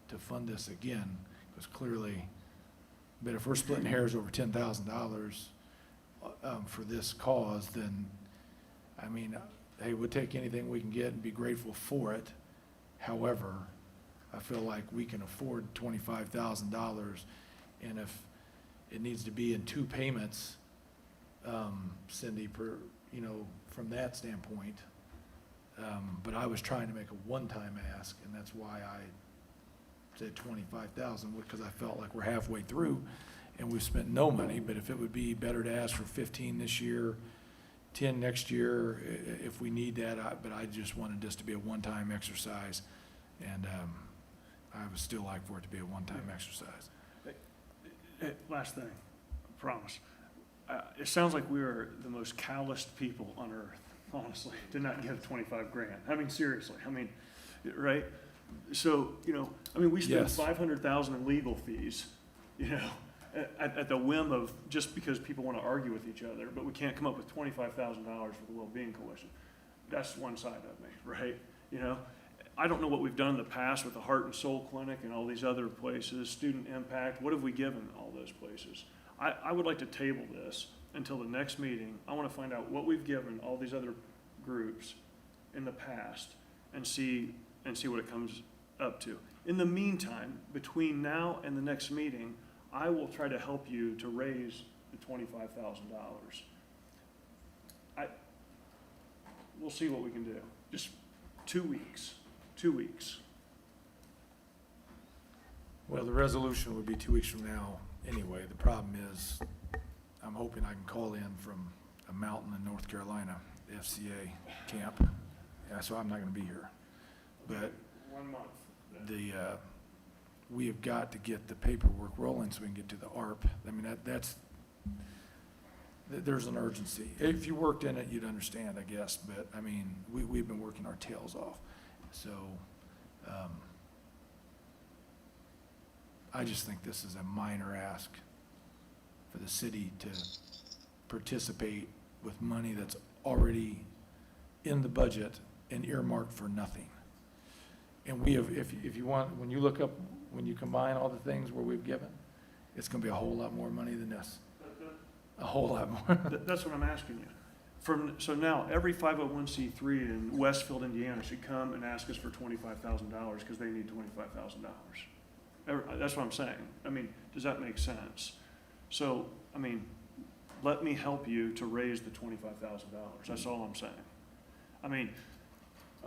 to fund this again, because clearly, but if we're splitting hairs over $10,000 for this cause, then, hey, we'll take anything we can get and be grateful for it. However, I feel like we can afford $25,000, and if it needs to be in 2 payments, Cindy, from that standpoint, but I was trying to make a one-time ask, and that's why I said 25,000, because I felt like we're halfway through and we've spent no money. But if it would be better to ask for 15 this year, 10 next year, if we need that, but I just wanted this to be a one-time exercise, and I would still like for it to be a one-time exercise. Last thing, I promise. It sounds like we are the most calloused people on earth, honestly, to not give 25 grand. Seriously, right? So, we spend Yes. 500,000 in legal fees, at the whim of, just because people want to argue with each other, but we can't come up with $25,000 for the Wellbeing Coalition. That's one side of me, right? I don't know what we've done in the past with the Heart and Soul Clinic and all these other places, Student Impact. What have we given all those places? I would like to table this until the next meeting. I want to find out what we've given all these other groups in the past and see what it comes up to. In the meantime, between now and the next meeting, I will try to help you to raise the $25,000. We'll see what we can do. Just 2 weeks. 2 weeks. Well, the resolution would be 2 weeks from now anyway. The problem is, I'm hoping I can call in from a mountain in North Carolina, the FCA camp. Yeah, so I'm not gonna be here. But 1 month. we have got to get the paperwork rolling so we can get to the ARP. There's an urgency. If you worked in it, you'd understand, I guess, but we've been working our tails off. So, I just think this is a minor ask for the city to participate with money that's already in the budget and earmarked for nothing. And we have, if you want, when you look up, when you combine all the things where we've given, it's gonna be a whole lot more money than this. A whole lot more. That's what I'm asking you. So now, every 501c3 in Westfield, Indiana should come and ask us for $25,000 because they need $25,000. That's what I'm saying. Does that make sense? So, let me help you to raise the $25,000. That's all I'm saying. I'm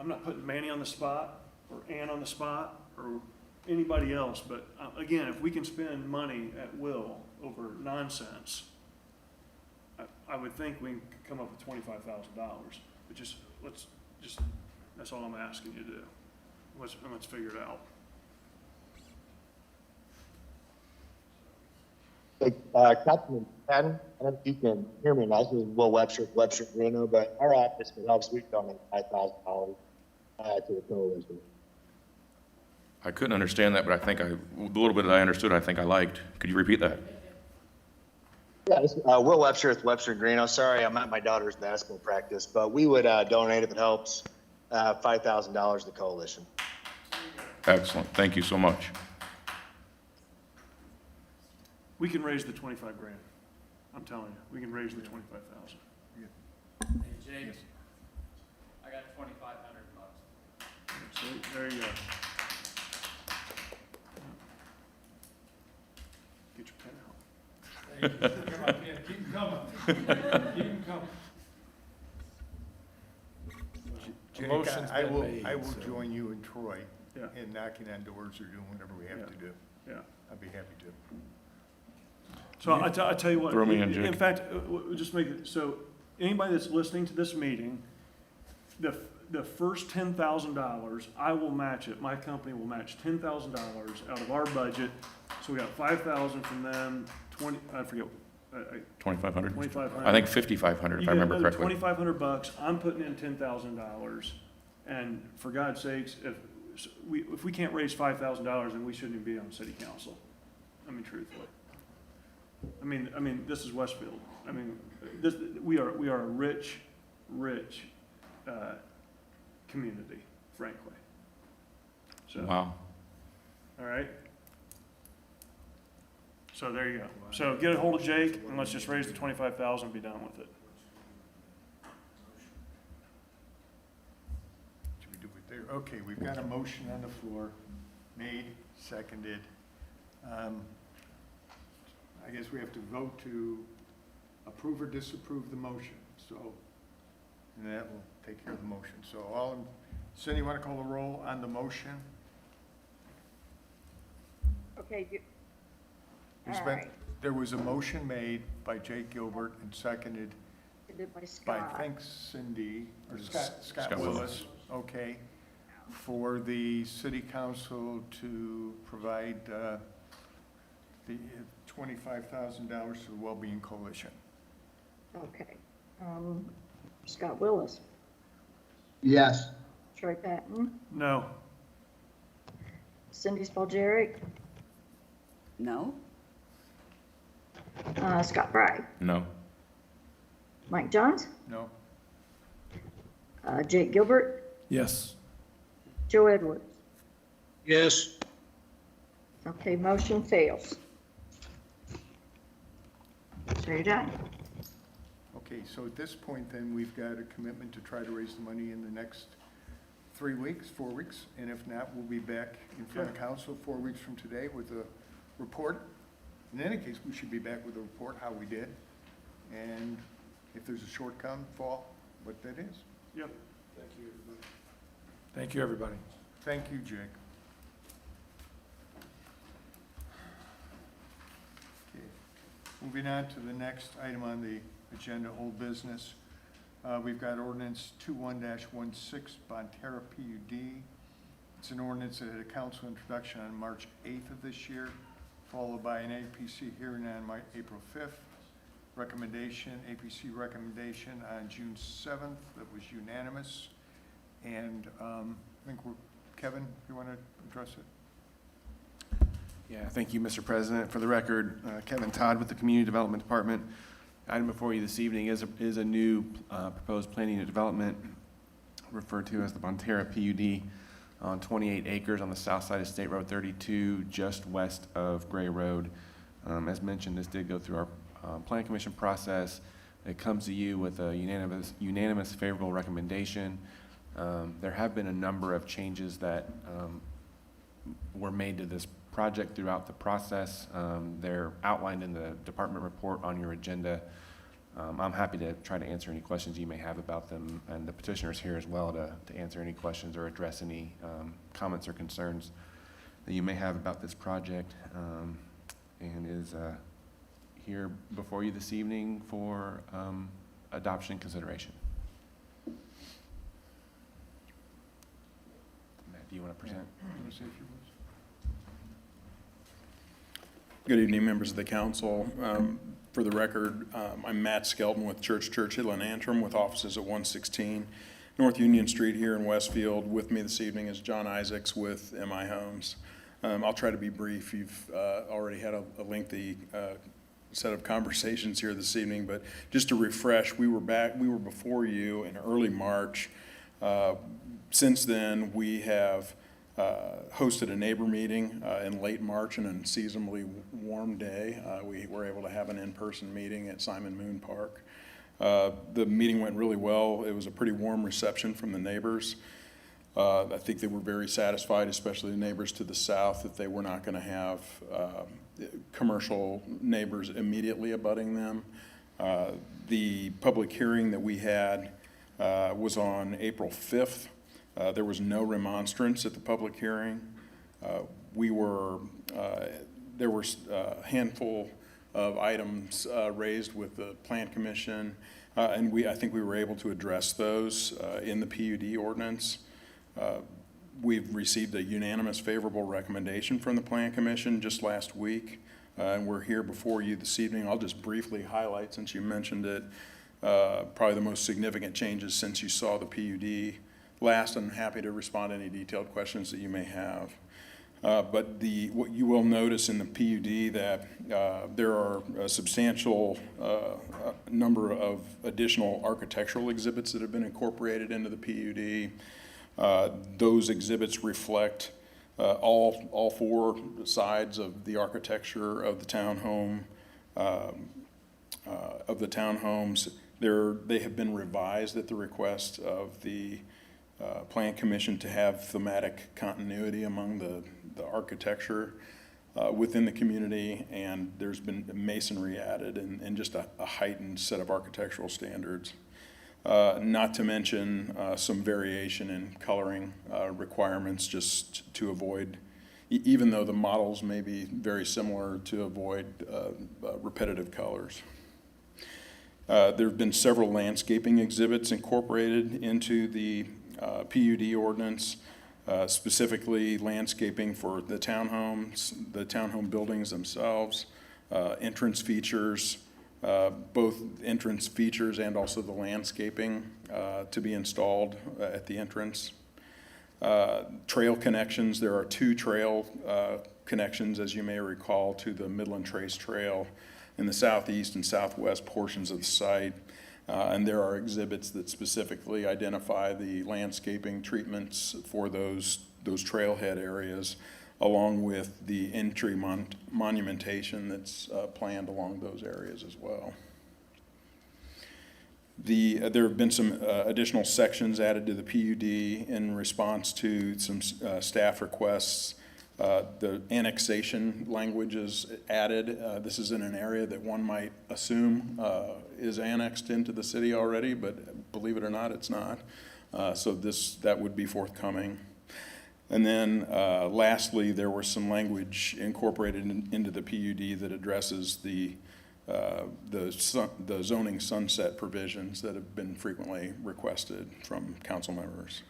not putting Manny on the spot or Ann on the spot or anybody else, but again, if we can spend money at will over nonsense, I would think we can come up with $25,000, but that's all I'm asking you to do. Let's figure it out. Hey, Councilman Patton, I don't know if you can hear me now. This is Will Webster, Webster Reno, but our office can help. We donate $5,000 to the coalition. I couldn't understand that, but I think the little bit that I understood, I think I liked. Could you repeat that? Yeah, this is Will Webster with Webster Reno. Sorry, I'm at my daughter's basketball practice, but we would donate if it helps $5,000 to the coalition. Excellent. Thank you so much. We can raise the 25 grand. I'm telling you, we can raise the 25,000. Hey, James, I got $2,500. So there you go. Get your pen out. Keep them coming. Keep them coming. Jake, Motion's I been will, made, I will so- join you and Troy Yeah. in knocking on doors or doing whatever we have Yeah. to do. Yeah. I'd be happy to. So I tell you what. Throw me in, Jake. In fact, we'll just make it, so anybody that's listening to this meeting, the first $10,000, I will match it. My company will match $10,000 out of our budget. So we got 5,000 from them, 20, I forget, 2,500? 2,500. I think 5,500, if I remember correctly. $2,500, I'm putting in $10,000. And for God's sakes, if we can't raise $5,000, then we shouldn't even be on city council. I mean, truthfully. I mean, this is Westfield. I mean, we are a rich community, frankly. So, Wow. all right. So there you go. So get a hold of Jake and let's just raise the 25,000 and be done with it. Should we do it there? Okay, we've got a motion on the floor, made, seconded. I guess we have to vote to approve or disapprove the motion, so, and that will take care of the motion. So Cindy, you want to call the roll on the motion? Okay, There's all been- right. There was a motion made by Jake Gilbert and seconded Seconded by by, Scott. I think, Cindy, or Scott Scott Willis, okay, for the city council to provide the $25,000 to the Wellbeing Coalition. Okay. Scott Willis, Yes. Troy Patton, No. Cindy Spalgeric, No? Scott Fry, No. Mike Johns, No? Jake Gilbert, Yes. Joe Edwards. Yes. Okay, motion fails. So you're done. Okay, so at this point then, we've got a commitment to try to raise the money in the next 3 weeks, 4 weeks, and if not, we'll be back in front of council 4 weeks from today with a report. In any case, we should be back with a report, how we did, and if there's a shortcoming, what that is. Yep. Thank you, everybody. Thank you, Jake. Okay. Moving on to the next item on the agenda, old business. We've got ordinance 21-16, Bonterra PUD. It's an ordinance that had a council introduction on March 8th of this year, followed by an APC hearing on April 5th. APC recommendation on June 7th, that was unanimous. And I think Kevin, you want to address it? Yeah, thank you, Mr. President. For the record, Kevin Todd with the Community Development Department. Item before you this evening is a new proposed planning and development referred to as the Bonterra PUD on 28 acres on the south side of State Road 32, just west of Gray Road. As mentioned, this did go through our Plan Commission process. It comes to you with a unanimous favorable recommendation. There have been a number of changes that were made to this project throughout the process. They're outlined in the department report on your agenda. I'm happy to try to answer any questions you may have about them, and the petitioner's here as well to answer any questions or address any comments or concerns that you may have about this project, and is here before you this evening for adoption and consideration. Matt, do you want to present? You want to say a few words? Good evening, members of the council. For the record, I'm Matt Skelton with Churchill and Antrim with offices at 116 North Union Street here in Westfield. With me this evening is John Isaacs with MI Homes. I'll try to be brief. You've already had a lengthy set of conversations here this evening, but just to refresh, we were before you in early March. Since then, we have hosted a neighbor meeting in late March on an unseasonably warm day. We were able to have an in-person meeting at Simon Moon Park. The meeting went really well. It was a pretty warm reception from the neighbors. I think they were very satisfied, especially the neighbors to the south, that they were not going to have commercial neighbors immediately abutting them. The public hearing that we had was on April 5th. There was no remonstrance at the public hearing. There were a handful of items raised with the Plan Commission, and I think we were able to address those in the PUD ordinance. We've received a unanimous favorable recommendation from the Plan Commission just last week, and we're here before you this evening. I'll just briefly highlight, since you mentioned it, probably the most significant changes since you saw the PUD last. I'm happy to respond to any detailed questions that you may have. But what you will notice in the PUD that there are a substantial number of additional architectural exhibits that have been incorporated into the PUD. Those exhibits reflect all four sides of the architecture of the townhomes. They have been revised at the request of the Plan Commission to have thematic continuity among the architecture within the community, and there's been masonry added and just a heightened set of architectural standards. Not to mention some variation in coloring requirements, just to avoid, even though the models may be very similar, to avoid repetitive colors. There have been several landscaping exhibits incorporated into the PUD ordinance, specifically landscaping for the townhomes, the townhome buildings themselves, entrance features, both entrance features and also the landscaping to be installed at the entrance. Trail connections, there are two trail connections, as you may recall, to the Midland Trace Trail in the southeast and southwest portions of the site. And there are exhibits that specifically identify the landscaping treatments for those trailhead areas, along with the entry monumentation that's planned along those areas as well. There have been some additional sections added to the PUD in response to some staff requests. The annexation language is added. This is in an area that one might assume is annexed into the city already, but believe it or not, it's not. So that would be forthcoming. And then lastly, there was some language incorporated into the PUD that addresses the zoning sunset provisions that have been frequently requested from council members.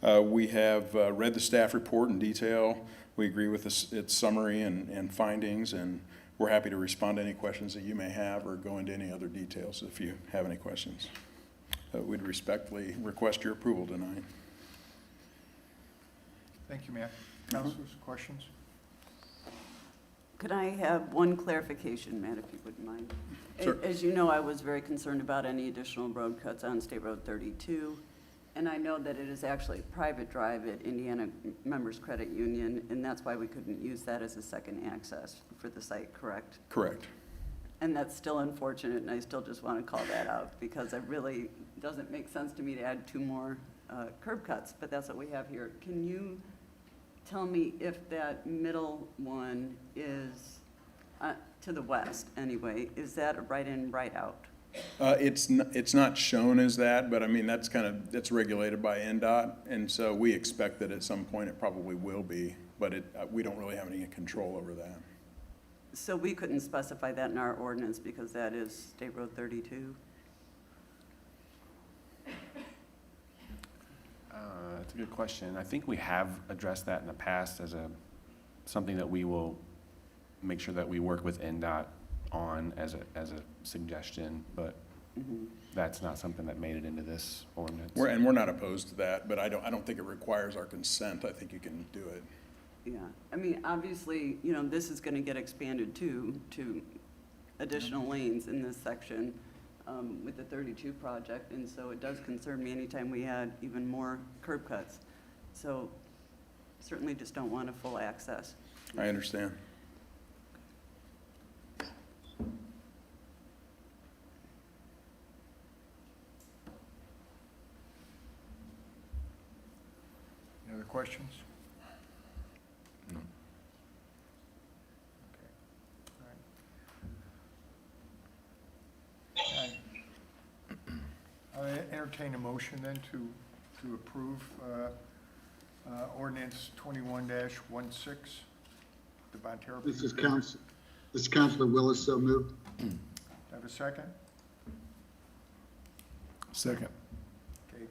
We have read the staff report in detail. We agree with its summary and findings, and we're happy to respond to any questions that you may have or go into any other details if you have any questions. We'd respectfully request your approval tonight. Thank you, Matt. Councilors, questions? Could I have one clarification, Matt, if you wouldn't mind? Sure. As you know, I was very concerned about any additional road cuts on State Road 32. And I know that it is actually a private drive at Indiana Members Credit Union, and that's why we couldn't use that as a second access for the site, correct? Correct. And that's still unfortunate, and I still just want to call that out, because it really doesn't make sense to me to add two more curb cuts, but that's what we have here. Can you tell me if that middle one is, to the west anyway, is that a right in, right out? It's not shown as that, but I mean, that's regulated by NDOT, and so we expect that at some point it probably will be, but we don't really have any control over that. So we couldn't specify that in our ordinance because that is State Road 32? That's a good question. I think we have addressed that in the past as something that we will make sure that we work with NDOT on as a suggestion, but that's not something that made it into this ordinance. We're not opposed to that, but I don't think it requires our consent. I think you can do it. Yeah, I mean, obviously, this is gonna get expanded too, to additional lanes in this section with the 32 project, and so it does concern me anytime we add even more curb cuts. So certainly just don't want a full access. I understand. Any other questions? No. Okay. All right. I entertain a motion then to approve ordinance 21-16, the Bonterra. This is Councilor Willis, so moved. Have a second? Second. Okay.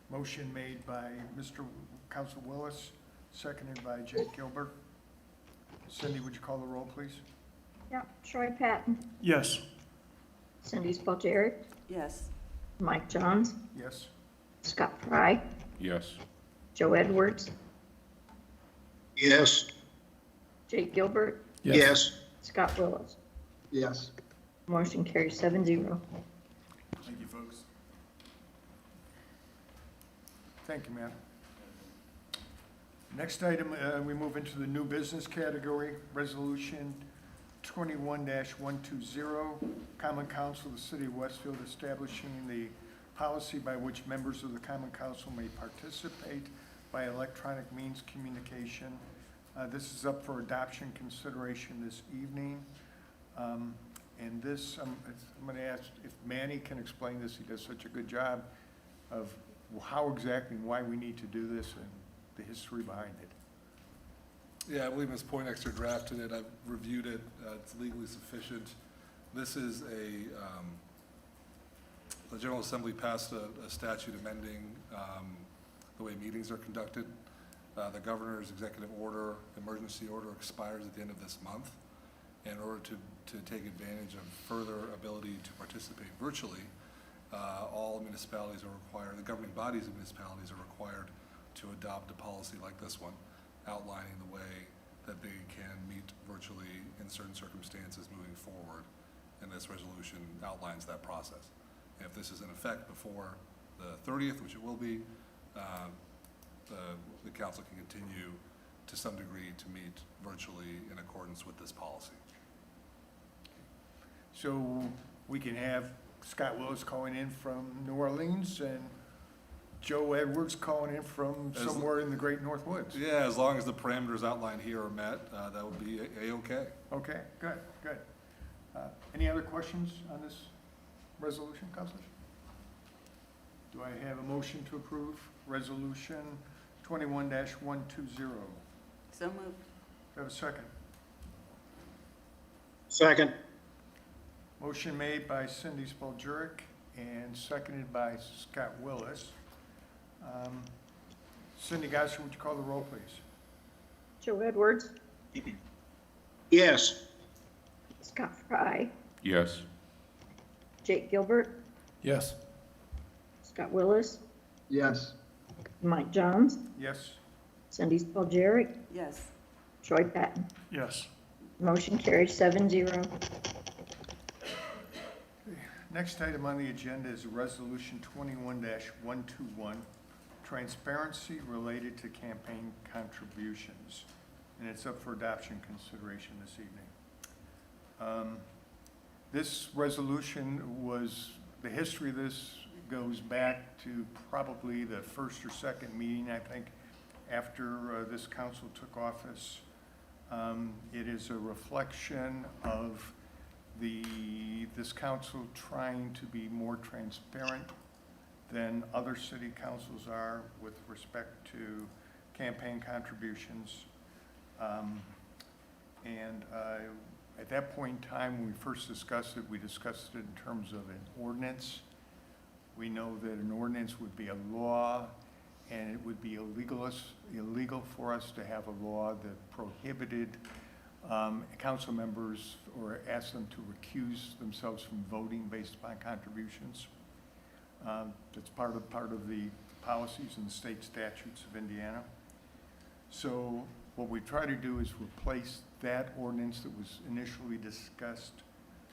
Motion made by Mr. Council Willis, seconded by Jake Gilbert. Cindy, would you call the roll, please? Yeah, Troy Patton, Yes. Cindy Spalgeri, Yes. Mike Johns, Yes. Scott Fry, Yes. Joe Edwards, Yes. Jake Gilbert, Yes. Scott Willis. Yes. Motion carries 7-0. Thank you, folks. Thank you, ma'am. Next item, we move into the new business category, Resolution 21-120, Common Council of the City of Westfield establishing the policy by which members of the Common Council may participate by electronic means communication. This is up for adoption consideration this evening. And this, I'm going to ask if Manny can explain this. He does such a good job of how exactly and why we need to do this and the history behind it. Yeah, I believe Ms. Poindexter drafted it. I've reviewed it. It's legally sufficient. This is the General Assembly passed a statute amending the way meetings are conducted. The governor's executive order, emergency order, expires at the end of this month. In order to take advantage of further ability to participate virtually, all municipalities are required, the governing bodies of municipalities are required to adopt a policy like this one, outlining the way that they can meet virtually in certain circumstances moving forward. And this resolution outlines that process. And if this is in effect before the 30th, which it will be, the council can continue to some degree to meet virtually in accordance with this policy. So we can have Scott Willis calling in from New Orleans and Joe Edwards calling in from somewhere in the Great North Woods. Yeah, as long as the parameters outlined here are met, that would be A-okay. Okay, good, good. Any other questions on this resolution, councilors? Do I have a motion to approve resolution 21-120? So moved. Do I have a second? Second. Motion made by Cindy Spalgeric and seconded by Scott Willis. Cindy Gosser, would you call the roll, please? Joe Edwards, Yes. Scott Fry, Yes. Jake Gilbert, Yes. Scott Willis, Yes. Mike Johns, Yes. Cindy Spalgeri, Yes. Troy Patton. Yes. Motion carries 7-0. Next item on the agenda is Resolution 21-121, transparency related to campaign contributions. And it's up for adoption consideration this evening. This resolution the history of this goes back to probably the first or second meeting, I think, after this council took office. It is a reflection of this council trying to be more transparent than other city councils are with respect to campaign contributions. At that point in time, when we first discussed it, we discussed it in terms of an ordinance. We know that an ordinance would be a law, and it would be illegal for us to have a law that prohibited council members or ask them to recuse themselves from voting based upon contributions. That's part of the policies and the state statutes of Indiana. So what we try to do is replace that ordinance that was initially discussed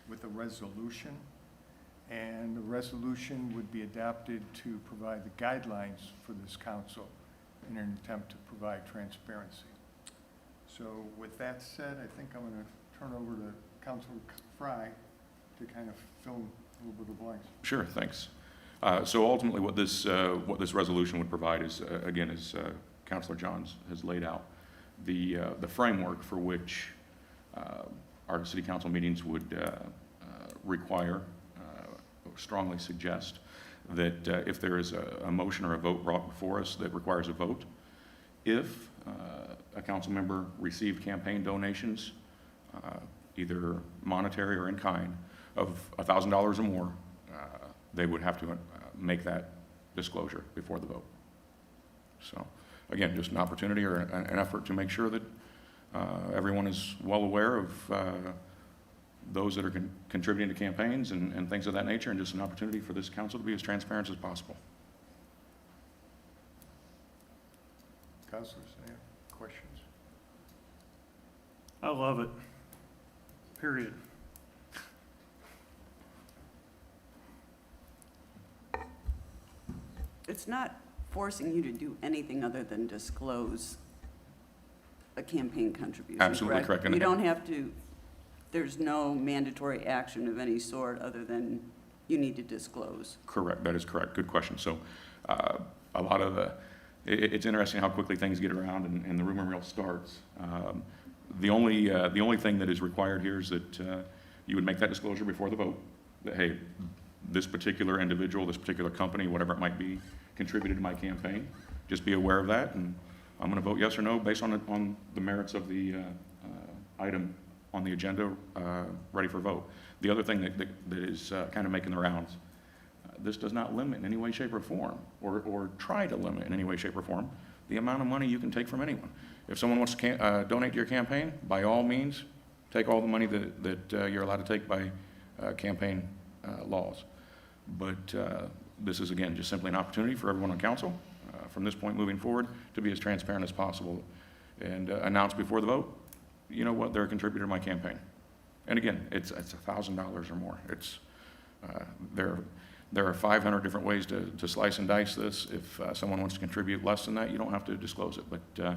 with a resolution. And the resolution would be adopted to provide the guidelines for this council in an attempt to provide transparency. So with that said, I think I'm going to turn over to Councilor Fry to kind of fill in a little bit of blanks. Sure, thanks. So ultimately, what this resolution would provide is, again, as Councilor Johns has laid out, the framework for which our city council meetings would require, or strongly suggest, that if there is a motion or a vote brought before us that requires a vote, if a council member received campaign donations, either monetary or in kind, of $1,000 or more, they would have to make that disclosure before the vote. So, again, just an opportunity or an effort to make sure that everyone is well aware of those that are contributing to campaigns and things of that nature, and just an opportunity for this council to be as transparent as possible. Councilors, any questions? I love it. Period. It's not forcing you to do anything other than disclose a campaign contribution. Absolutely correct. You don't have to, there's no mandatory action of any sort other than you need to disclose. Correct, that is correct. Good question. So a lot of it's interesting how quickly things get around and the rumor mill starts. The only thing that is required here is that you would make that disclosure before the vote, that, hey, this particular individual, this particular company, whatever it might be, contributed to my campaign. Just be aware of that, and I'm going to vote yes or no based on the merits of the item on the agenda, ready for vote. The other thing that is kind of making the rounds, this does not limit in any way, shape, or form, or try to limit in any way, shape, or form, the amount of money you can take from anyone. If someone wants to donate to your campaign, by all means, take all the money that you're allowed to take by campaign laws. But this is, again, just simply an opportunity for everyone on council, from this point moving forward, to be as transparent as possible and announce before the vote, you know what, they're a contributor to my campaign. And again, it's $1,000 or more. It's there are 500 different ways to slice and dice this. If someone wants to contribute less than that, you don't have to disclose it. But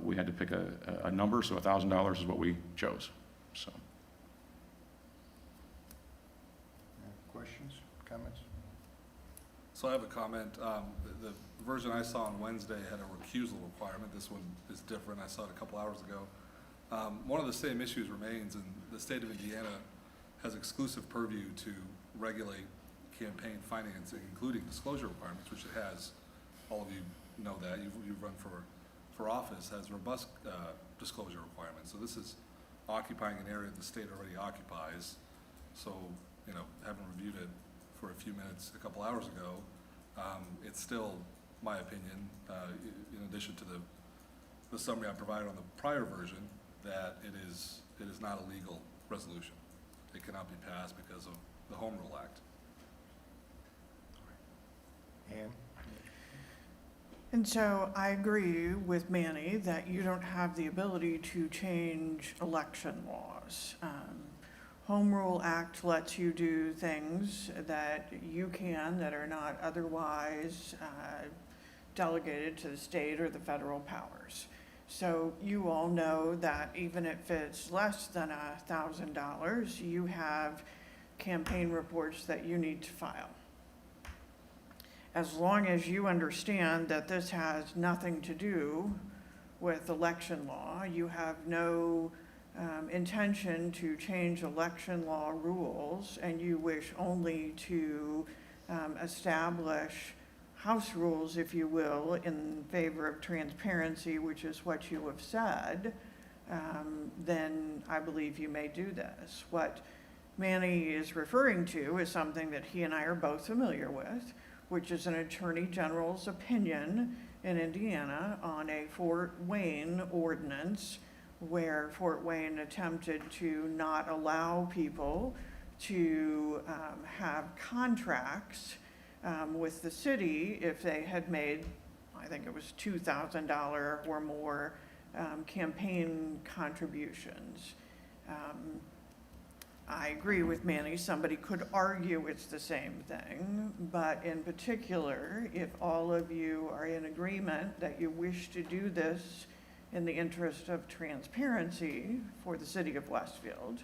we had to pick a number, so $1,000 is what we chose. So. Questions, comments? So I have a comment. The version I saw on Wednesday had a recusal requirement. This one is different. I saw it a couple hours ago. One of the same issues remains, and the state of Indiana has exclusive purview to regulate campaign financing, including disclosure requirements, which it has. All of you know that. You've run for office, has robust disclosure requirements. So this is occupying an area the state already occupies. So, you know, having reviewed it for a few minutes a couple hours ago, it's still my opinion, in addition to the summary I provided on the prior version, that it is not a legal resolution. It cannot be passed because of the Home Rule Act. Ann? And so I agree with Manny that you don't have the ability to change election laws. Home Rule Act lets you do things that you can that are not otherwise delegated to the state or the federal powers. So you all know that even if it's less than $1,000, you have campaign reports that you need to file. As long as you understand that this has nothing to do with election law, you have no intention to change election law rules, and you wish only to establish House rules, if you will, in favor of transparency, which is what you have said, then I believe you may do this. What Manny is referring to is something that he and I are both familiar with, which is an Attorney General's opinion in Indiana on a Fort Wayne ordinance, where Fort Wayne attempted to not allow people to have contracts with the city if they had made, I think it was $2,000 or more campaign contributions. I agree with Manny, somebody could argue it's the same thing, but in particular, if all of you are in agreement that you wish to do this in the interest of transparency for the city of Westfield,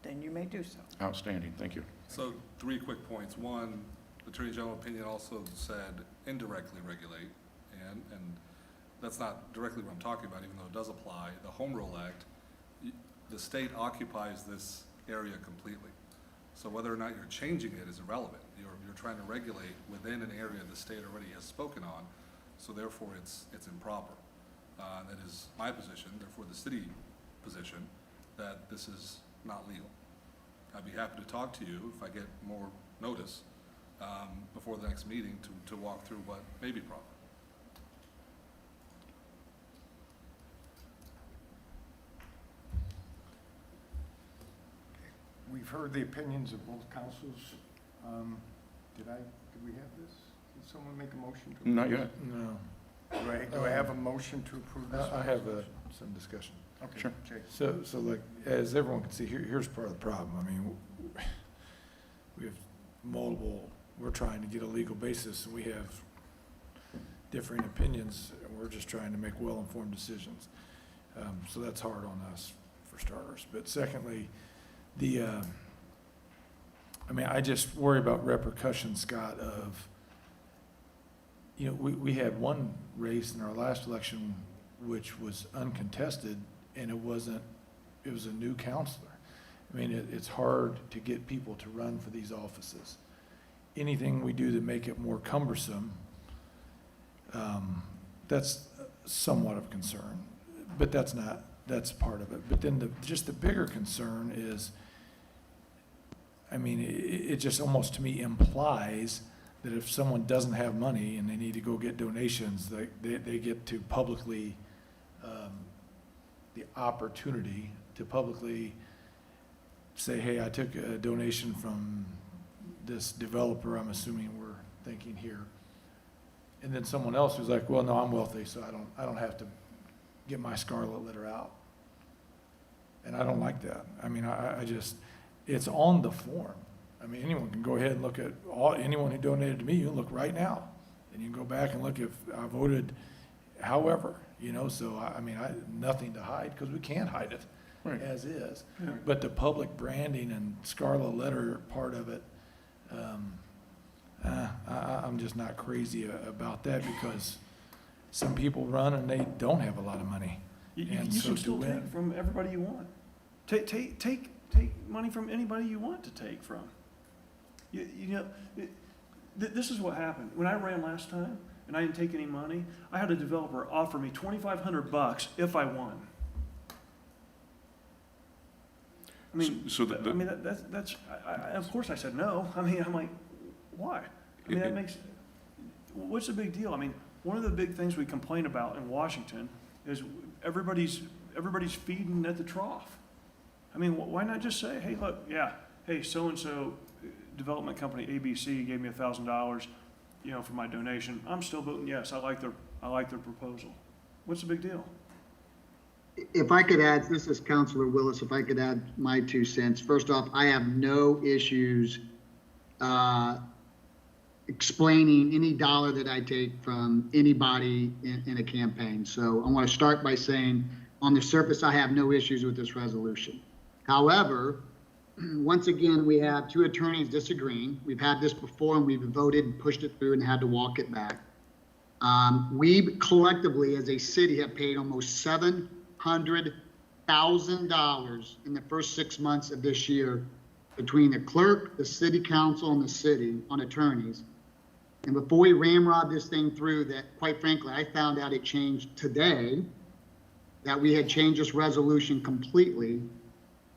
then you may do so. Outstanding, thank you. So 3 quick points. One, the Attorney General opinion also said indirectly regulate, and that's not directly what I'm talking about, even though it does apply. The Home Rule Act, the state occupies this area completely. So whether or not you're changing it is irrelevant. You're trying to regulate within an area the state already has spoken on, so therefore it's improper. That is my position, therefore the city position, that this is not legal. I'd be happy to talk to you if I get more notice before the next meeting to walk through what may be proper. We've heard the opinions of both councils. Did we have this? Did someone make a motion to? Not yet. No. Do I have a motion to approve this? I have some discussion. Okay, Sure. Jay. So like, as everyone can see, here's part of the problem. I mean, we have we're trying to get a legal basis, and we have differing opinions, and we're just trying to make well-informed decisions. So that's hard on us, for starters. But secondly, I just worry about repercussions, Scott, of, we had one race in our last election which was uncontested, and it was a new counselor. I mean, it's hard to get people to run for these offices. Anything we do to make it more cumbersome, that's somewhat of a concern, but that's part of it. But then just the bigger concern is, it just almost to me implies that if someone doesn't have money and they need to go get donations, they get to publicly, the opportunity to publicly say, hey, I took a donation from this developer, I'm assuming we're thinking here. And then someone else who's like, well, no, I'm wealthy, so I don't have to get my scarlet letter out. And I don't like that. I just, it's on the form. Anyone can go ahead and look at anyone who donated to me. You can look right now, and you can go back and look if I voted however, so I nothing to hide, because we can't hide it as is. Yeah. But the public branding and scarlet letter part of it, I'm just not crazy about that, because some people run and they don't have a lot of money. You And can so still to take win. from everybody you want. Take money from anybody you want to take from. This is what happened. When I ran last time and I didn't take any money, I had a developer offer me $2,500 if I won. Of course I said no. I'm like, why? What's the big deal? One of the big things we complain about in Washington is everybody's feeding at the trough. Why not just say, hey, look, hey, so-and-so development company ABC gave me $1,000, for my donation. I'm still voting yes. I like their proposal. What's the big deal? If I could add, this is Councilor Willis, if I could add my 2 cents. First off, I have no issues explaining any dollar that I take from anybody in a campaign. So I want to start by saying, on the surface, I have no issues with this resolution. However, once again, we have 2 attorneys disagreeing. We've had this before, and we've voted and pushed it through and had to walk it back. We collectively, as a city, have paid almost $700,000 in the first 6 months of this year between the clerk, the city council, and the city on attorneys. And before we ramrod this thing through, that quite frankly, I found out it changed today, that we had changed this resolution completely.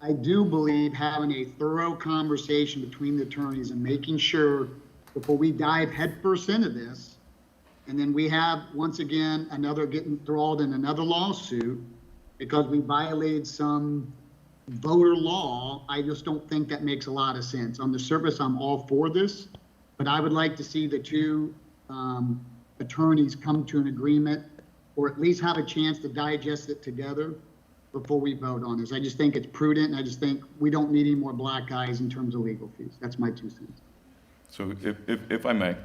I do believe having a thorough conversation between the attorneys and making sure before we dive headfirst into this, and then we have, once again, another getting enthralled in another lawsuit, because we violated some voter law, I just don't think that makes a lot of sense. On the surface, I'm all for this, but I would like to see the two attorneys come to an agreement, or at least have a chance to digest it together before we vote on this. I just think it's prudent, and I just think we don't need any more black eyes in terms of legal fees. That's my 2 cents. So if I may,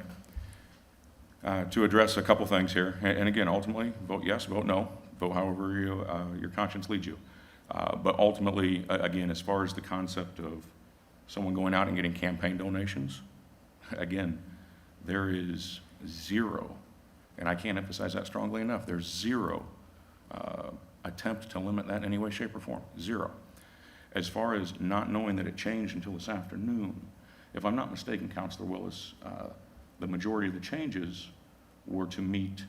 to address a couple things here, and again, ultimately, vote yes, vote no, vote however your conscience leads you. But ultimately, again, as far as the concept of someone going out and getting campaign donations, again, there is zero, and I can't emphasize that strongly enough, there's zero attempt to limit that in any way, shape, or form. Zero. As far as not knowing that it changed until this afternoon, if I'm not mistaken, Councilor Willis, the majority of the changes were to meet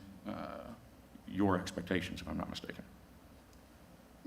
your expectations, if I'm not mistaken.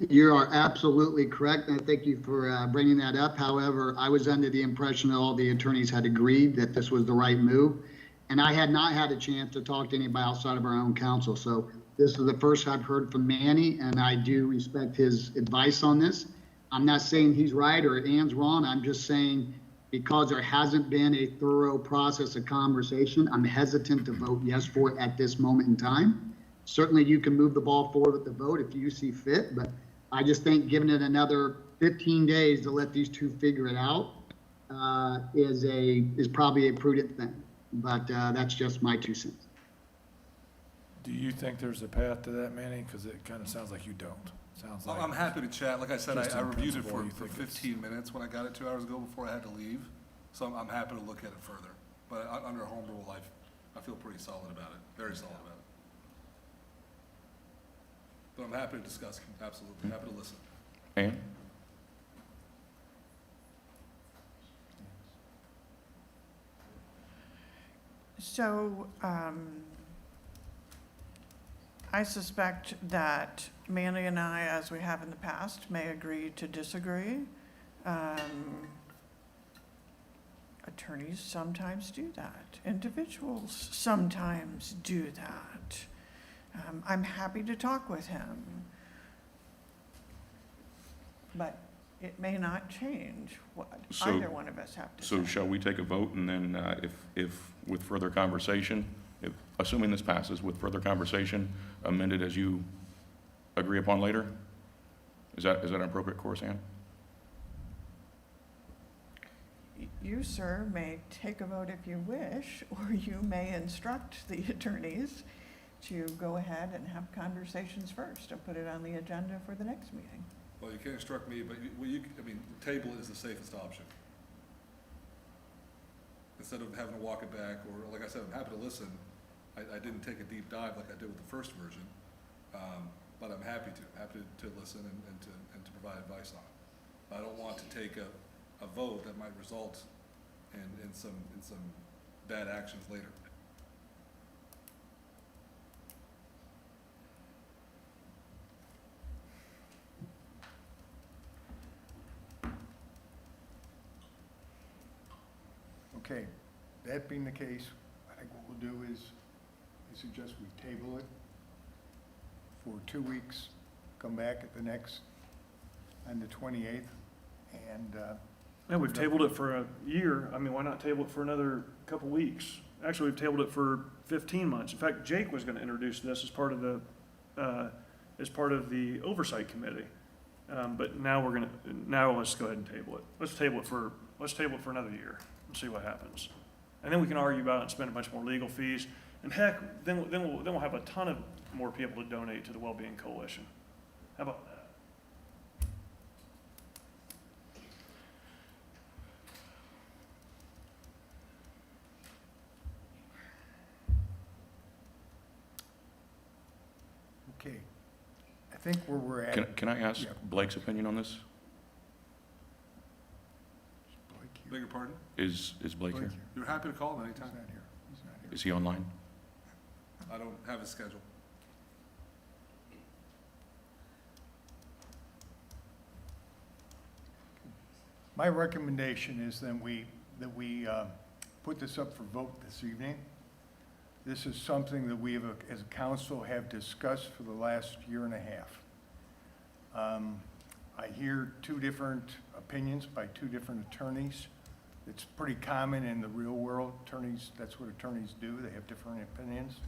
You are absolutely correct, and I thank you for bringing that up. However, I was under the impression that all the attorneys had agreed that this was the right move, and I had not had a chance to talk to anybody outside of our own council. So this is the first I've heard from Manny, and I do respect his advice on this. I'm not saying he's right or Ann's wrong. I'm just saying because there hasn't been a thorough process of conversation, I'm hesitant to vote yes for it at this moment in time. Certainly you can move the ball forward with the vote if you see fit, but I just think giving it another 15 days to let these two figure it out is probably a prudent thing. But that's just my 2 cents. Do you think there's a path to that, Manny? Because it kind of sounds like you don't. Sounds like. I'm happy to chat. Like I said, Just I in reviewed it principle, for you think 15 minutes when I got it 2 hours ago before I had to leave. So I'm happy to look at it further. But under home rule life, I feel pretty solid about it, very solid about it. But I'm happy to discuss, absolutely, happy to listen. Ann? So, I suspect that Manny and I, as we have in the past, may agree to disagree. Attorneys sometimes do that. Individuals sometimes do that. I'm happy to talk with him. But it may not change what either one of us have to say. So shall we take a vote, and then if with further conversation, assuming this passes, with further conversation, amend it as you agree upon later? Is that an appropriate course, Ann? You, sir, may take a vote if you wish, or you may instruct the attorneys to go ahead and have conversations first and put it on the agenda for the next meeting. Well, you can't instruct me, but table is the safest option. Instead of having to walk it back, or like I said, I'm happy to listen. I didn't take a deep dive like I did with the first version, but I'm happy to listen and to provide advice on it. I don't want to take a vote that might result in some bad actions later. Okay, that being the case, I think what we'll do is, I suggest we table it for 2 weeks, come back at the next, on the 28th, and Yeah, we've tabled it for a year. I mean, why not table it for another couple weeks? Actually, we've tabled it for 15 months. In fact, Jake was going to introduce this as part of the oversight committee. But now let's go ahead and table it. Let's table it for another year and see what happens. And then we can argue about it and spend a bunch more legal fees. And heck, then we'll have a ton of more people to donate to the Wellbeing Coalition. How about that? okay. I think where we're at. Can I ask Yeah. Blake's opinion on this? Blake here. Beg your pardon? Is Blake here? You're happy to call him anytime. He's not here. He's not here. Is he online? I don't have his schedule. My recommendation is that we put this up for vote this evening. This is something that we have, as a council, have discussed for the last year and a half. I hear two different opinions by two different attorneys. It's pretty common in the real world. Attorneys, that's what attorneys do. They have different opinions.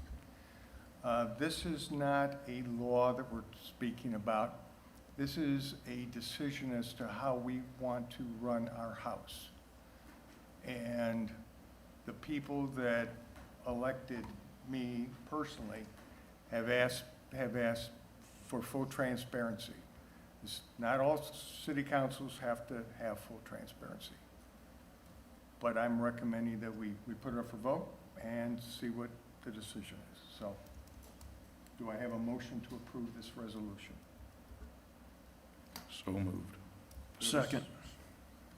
This is not a law that we're speaking about. This is a decision as to how we want to run our house. And the people that elected me personally have asked for full transparency. Not all city councils have to have full transparency. But I'm recommending that we put it up for vote and see what the decision is. So, do I have a motion to approve this resolution? So moved. Second.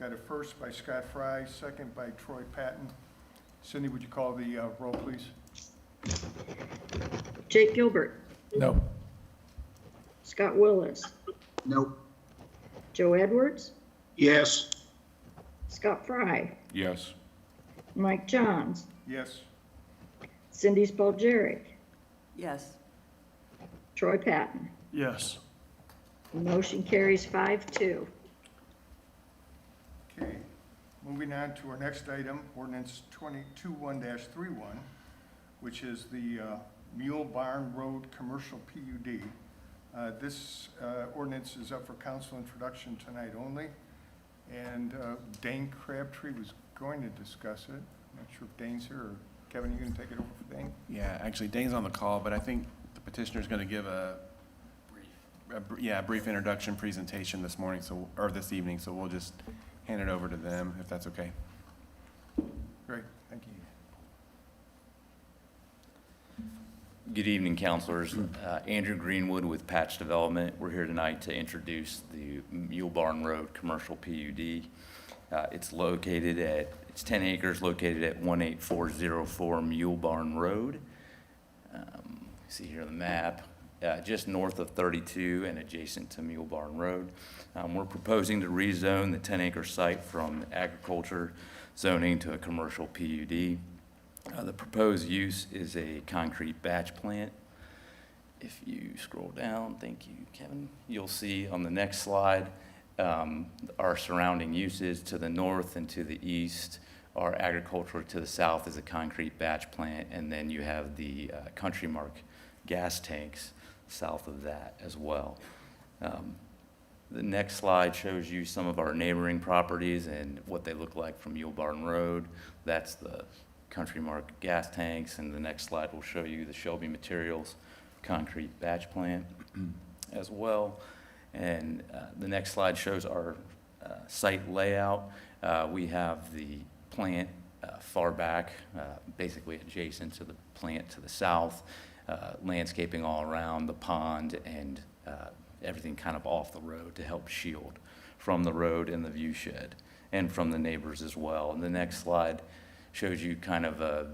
Got a first by Scott Fry, second by Troy Patton. Cindy, would you call the roll, please? Jake Gilbert, No. Scott Willis, Nope. Joe Edwards, Yes. Scott Fry, Yes. Mike Johns, Yes. Cindy Spalgeric, Yes. Troy Patton. Yes. Motion carries 5-2. Okay, moving on to our next item, ordinance 2021-31, which is the Mule Barn Road Commercial PUD. This ordinance is up for council introduction tonight only, and Dane Crabtree was going to discuss it. I'm not sure if Dane's here, or Kevin, you gonna take it over for Dane? Yeah, actually, Dane's on the call, but I think the petitioner's going to give a brief introduction presentation this morning, or this evening, so we'll just hand it over to them, if that's okay. Great, thank you. Good evening, councilors. Andrew Greenwood with Patch Development. We're here tonight to introduce the Mule Barn Road Commercial PUD. It's 10 acres located at 18404 Mule Barn Road. See here on the map, just north of 32 and adjacent to Mule Barn Road. We're proposing to rezone the 10-acre site from agriculture zoning to a commercial PUD. The proposed use is a concrete batch plant. If you scroll down, thank you, Kevin, you'll see on the next slide our surrounding uses. To the north and to the east are agriculture. To the south is a concrete batch plant, and then you have the Country Mark gas tanks south of that as well. The next slide shows you some of our neighboring properties and what they look like from Mule Barn Road. That's the Country Mark gas tanks, and the next slide will show you the Shelby Materials concrete batch plant as well. And the next slide shows our site layout. We have the plant far back, basically adjacent to the plant to the south, landscaping all around the pond, and everything kind of off the road to help shield from the road and the view shed and from the neighbors as well. And the next slide shows you kind of a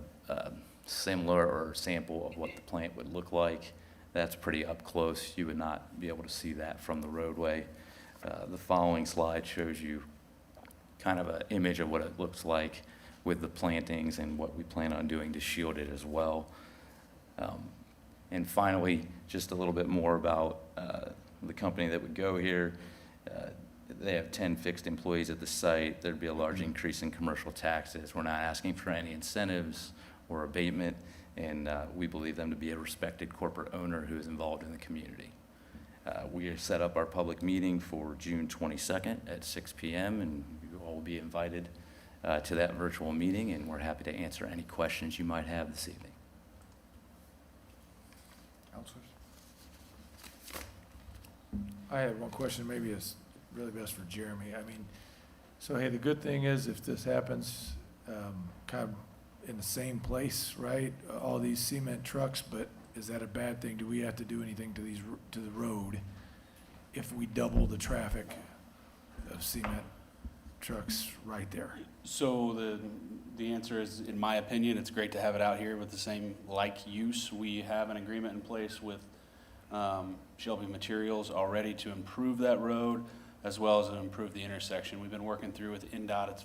similar or sample of what the plant would look like. That's pretty up close. You would not be able to see that from the roadway. The following slide shows you kind of an image of what it looks like with the plantings and what we plan on doing to shield it as well. And finally, just a little bit more about the company that would go here. They have 10 fixed employees at the site. There'd be a large increase in commercial taxes. We're not asking for any incentives or abatement, and we believe them to be a respected corporate owner who is involved in the community. We have set up our public meeting for June 22nd at 6 p.m., and you all will be invited to that virtual meeting, and we're happy to answer any questions you might have this evening. Councilors? I have one question, maybe it's really best for Jeremy. I mean, so hey, the good thing is if this happens kind of in the same place, right? All these cement trucks, but is that a bad thing? Do we have to do anything to the road if we double the traffic of cement trucks right there? So the answer is, in my opinion, it's great to have it out here with the same like use. We have an agreement in place with Shelby Materials already to improve that road, as well as to improve the intersection. We've been working through with NDOT. It's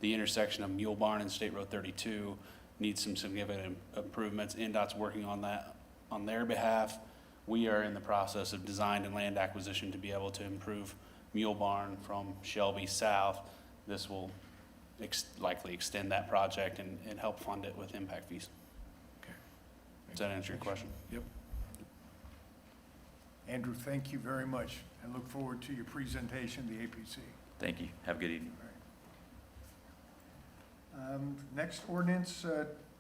the intersection of Mule Barn and State Road 32 needs some significant improvements. NDOT's working on that on their behalf. We are in the process of design and land acquisition to be able to improve Mule Barn from Shelby south. This will likely extend that project and help fund it with impact fees. Okay. Does that answer your question? Yep. Andrew, thank you very much. I look forward to your presentation, the APC. Thank you. Have a good evening. Next ordinance,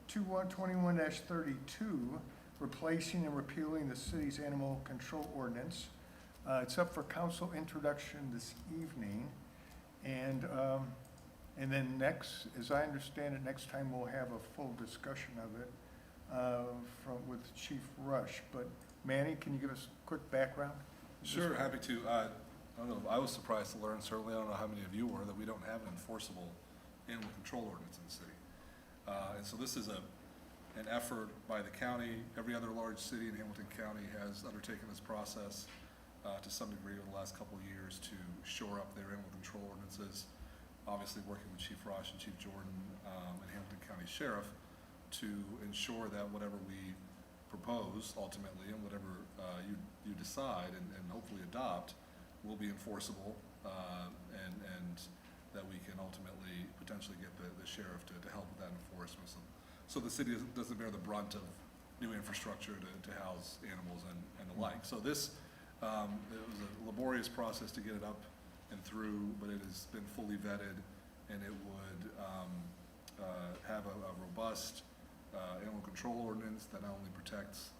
2121-32, replacing and repealing the city's animal control ordinance. It's up for council introduction this evening. And then next, as I understand it, next time we'll have a full discussion of it with Chief Rush. But Manny, can you give us a quick background? Sure, happy to. I don't know, I was surprised to learn, certainly, I don't know how many of you were, that we don't have an enforceable animal control ordinance in the city. And so this is an effort by the county. Every other large city in Hamilton County has undertaken this process to some degree over the last couple of years to shore up their animal control ordinances. Obviously working with Chief Rush and Chief Jordan and Hamilton County Sheriff to ensure that whatever we propose ultimately and whatever you decide and hopefully adopt will be enforceable and that we can ultimately potentially get the sheriff to help with that enforcement. So the city doesn't bear the brunt of new infrastructure to house animals and the like. So this, it was a laborious process to get it up and through, but it has been fully vetted, and it would have a robust animal control ordinance that not only protects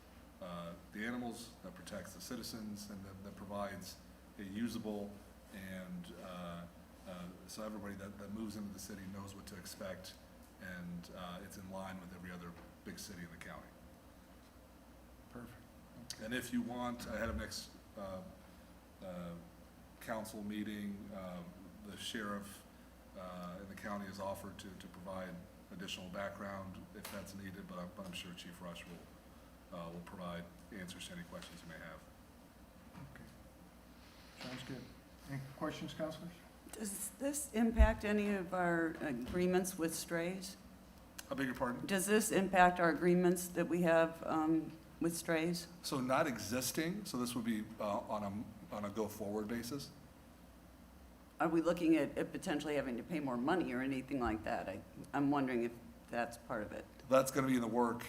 the animals, that protects the citizens, and that provides a usable and so everybody that moves into the city knows what to expect, and it's in line with every other big city in the county. Perfect. Okay. And if you want, ahead of next council meeting, the sheriff in the county has offered to provide additional background if that's needed, but I'm sure Chief Rush will provide answers to any questions you may have. Okay. Sounds good. Any questions, councilors? Does this impact any of our agreements with strays? I beg your pardon? Does this impact our agreements that we have with strays? So not existing, so this would be on a go-forward basis? Are we looking at potentially having to pay more money or anything like that? I'm wondering if that's part of it. That's going to be in the work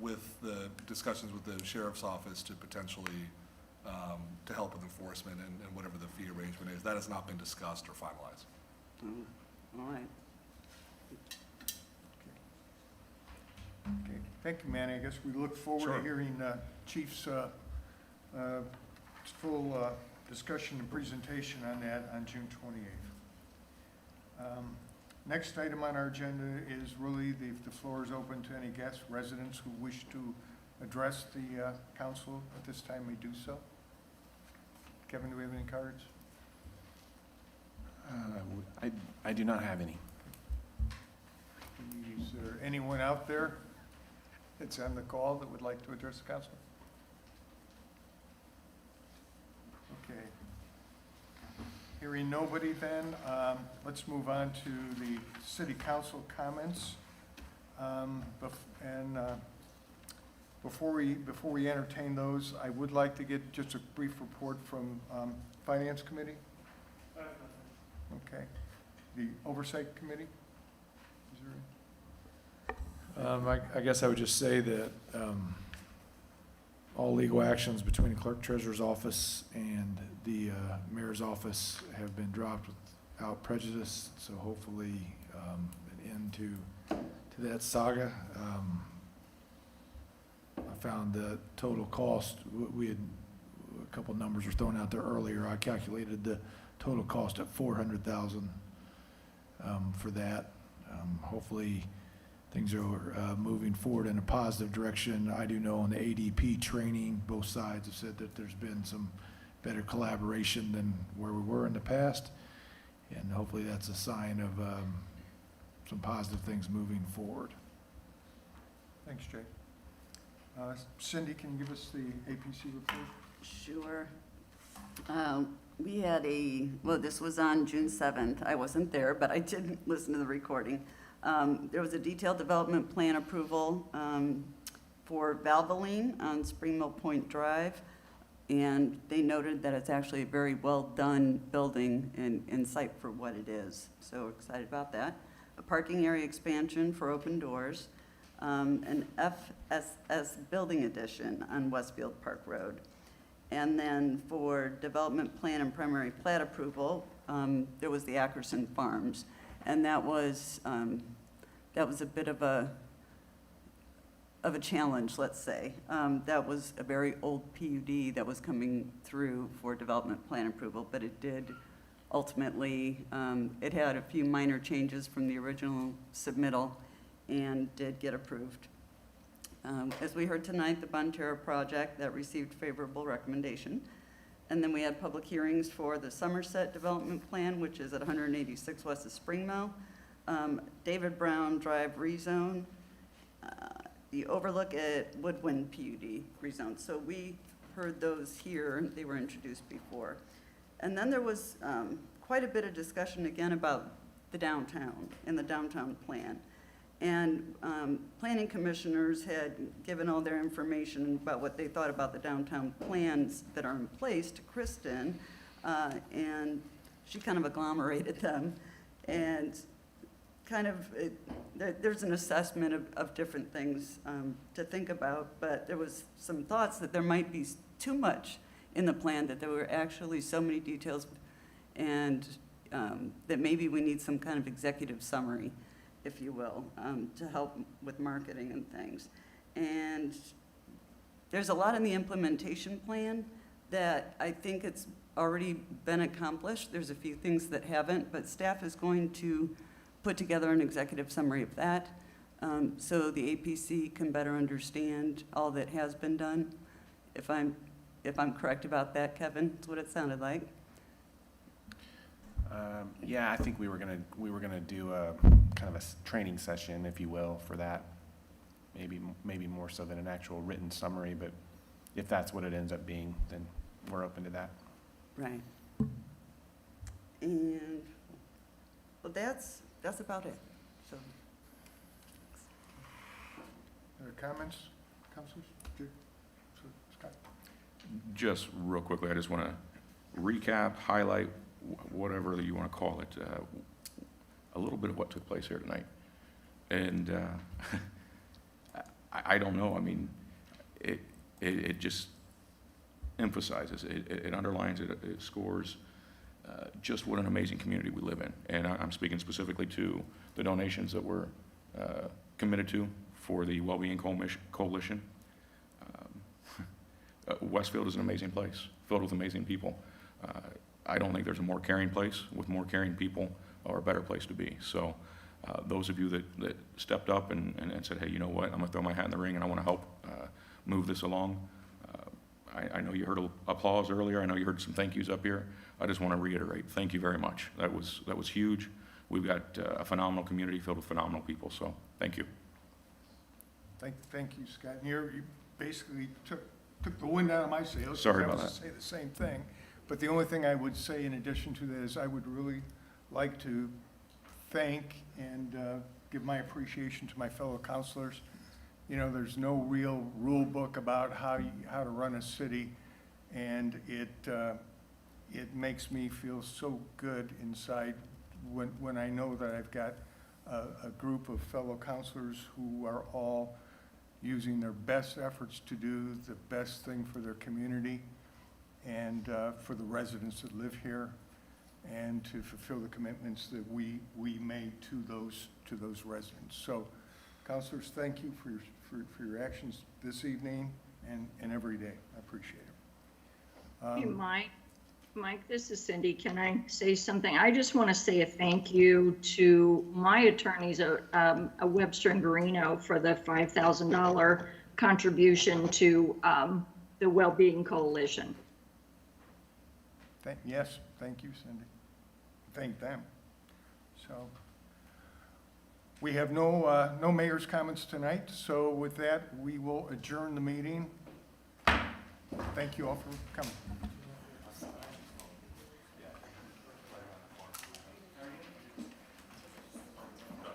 with the discussions with the sheriff's office to potentially to help with enforcement and whatever the fee arrangement is. That has not been discussed or finalized. All right. Okay, thank you, Manny. I guess we look forward Sure. to hearing Chief's full discussion and presentation on that on June 28th. Next item on our agenda is really the floor is open to any guests, residents who wish to address the council at this time may do so. Kevin, do we have any cards? I do not have any. Is there anyone out there that's on the call that would like to address the council? Okay. Hearing nobody then, let's move on to the city council comments. Before we entertain those, I would like to get just a brief report from Finance Committee. Okay. The Oversight Committee? Is there I guess I would just say that all legal actions between the clerk treasurer's office and the mayor's office have been dropped without prejudice, so hopefully an end to that saga. I found the total cost, we had, a couple numbers were thrown out there earlier. I calculated the total cost at $400,000 for that. Hopefully things are moving forward in a positive direction. I do know on the ADP training, both sides have said that there's been some better collaboration than where we were in the past. And hopefully that's a sign of some positive things moving forward. Thanks, Jay. Cindy, can you give us the APC report? Sure. We had this was on June 7th. I wasn't there, but I did listen to the recording. There was a detailed development plan approval for Valvoline on Spring Mill Point Drive. And they noted that it's actually a very well-done building and site for what it is. So excited about that. A parking area expansion for Open Doors, an FSS building addition on Westfield Park Road. And then for development plan and primary plat approval, there was the Ackerson Farms. And that was a bit of a challenge, let's say. That was a very old PUD that was coming through for development plan approval, but it did ultimately, it had a few minor changes from the original submittal and did get approved. As we heard tonight, the Bonterra project that received favorable recommendation. And then we had public hearings for the Somerset Development Plan, which is at 186 West of Spring Mill, David Brown Drive rezone, the overlook at Woodwind PUD rezone. So we heard those here, they were introduced before. And then there was quite a bit of discussion again about the downtown and the downtown plan. And planning commissioners had given all their information about what they thought about the downtown plans that are in place to Kristen, and she kind of agglomerated them. And kind of, there's an assessment of different things to think about, but there was some thoughts that there might be too much in the plan, that there were actually so many details, and that maybe we need some kind of executive summary, if you will, to help with marketing and things. And there's a lot in the implementation plan that I think it's already been accomplished. There's a few things that haven't, but staff is going to put together an executive summary of that, so the APC can better understand all that has been done. If I'm correct about that, Kevin, that's what it sounded like. Yeah, I think we were gonna do a kind of a training session, if you will, for that. Maybe more so than an actual written summary, but if that's what it ends up being, then we're open to that. Right. And, well, that's about it, so. Other comments, councilors? Scott? Just real quickly, I just want to recap, highlight, whatever you want to call it, a little bit of what took place here tonight. And I don't know, I mean, it just emphasizes, it underlines, it scores just what an amazing community we live in. And I'm speaking specifically to the donations that we're committed to for the Wellbeing Coalition. Westfield is an amazing place, filled with amazing people. I don't think there's a more caring place with more caring people or a better place to be. So those of you that stepped up and said, hey, you know what, I'm gonna throw my hat in the ring and I wanna help move this along. I know you heard applause earlier. I know you heard some thank yous up here. I just want to reiterate, thank you very much. That was huge. We've got a phenomenal community filled with phenomenal people, so thank you. Thank you, Scott. And you basically took the wind out of my sails. Sorry I about was that. to say the same thing. But the only thing I would say in addition to that is I would really like to thank and give my appreciation to my fellow counselors. You know, there's no real rule book about how to run a city, and it makes me feel so good inside when I know that I've got a group of fellow counselors who are all using their best efforts to do the best thing for their community and for the residents that live here, and to fulfill the commitments that we made to those residents. So, counselors, thank you for your actions this evening and every day. I appreciate it. Hey, Mike, this is Cindy. Can I say something? I just want to say a thank you to my attorneys at Webster and Garino for the $5,000 contribution to the Wellbeing Coalition. Yes, thank you, Cindy. Thank them. So we have no mayor's comments tonight. So with that, we will adjourn the meeting. Thank you all for coming.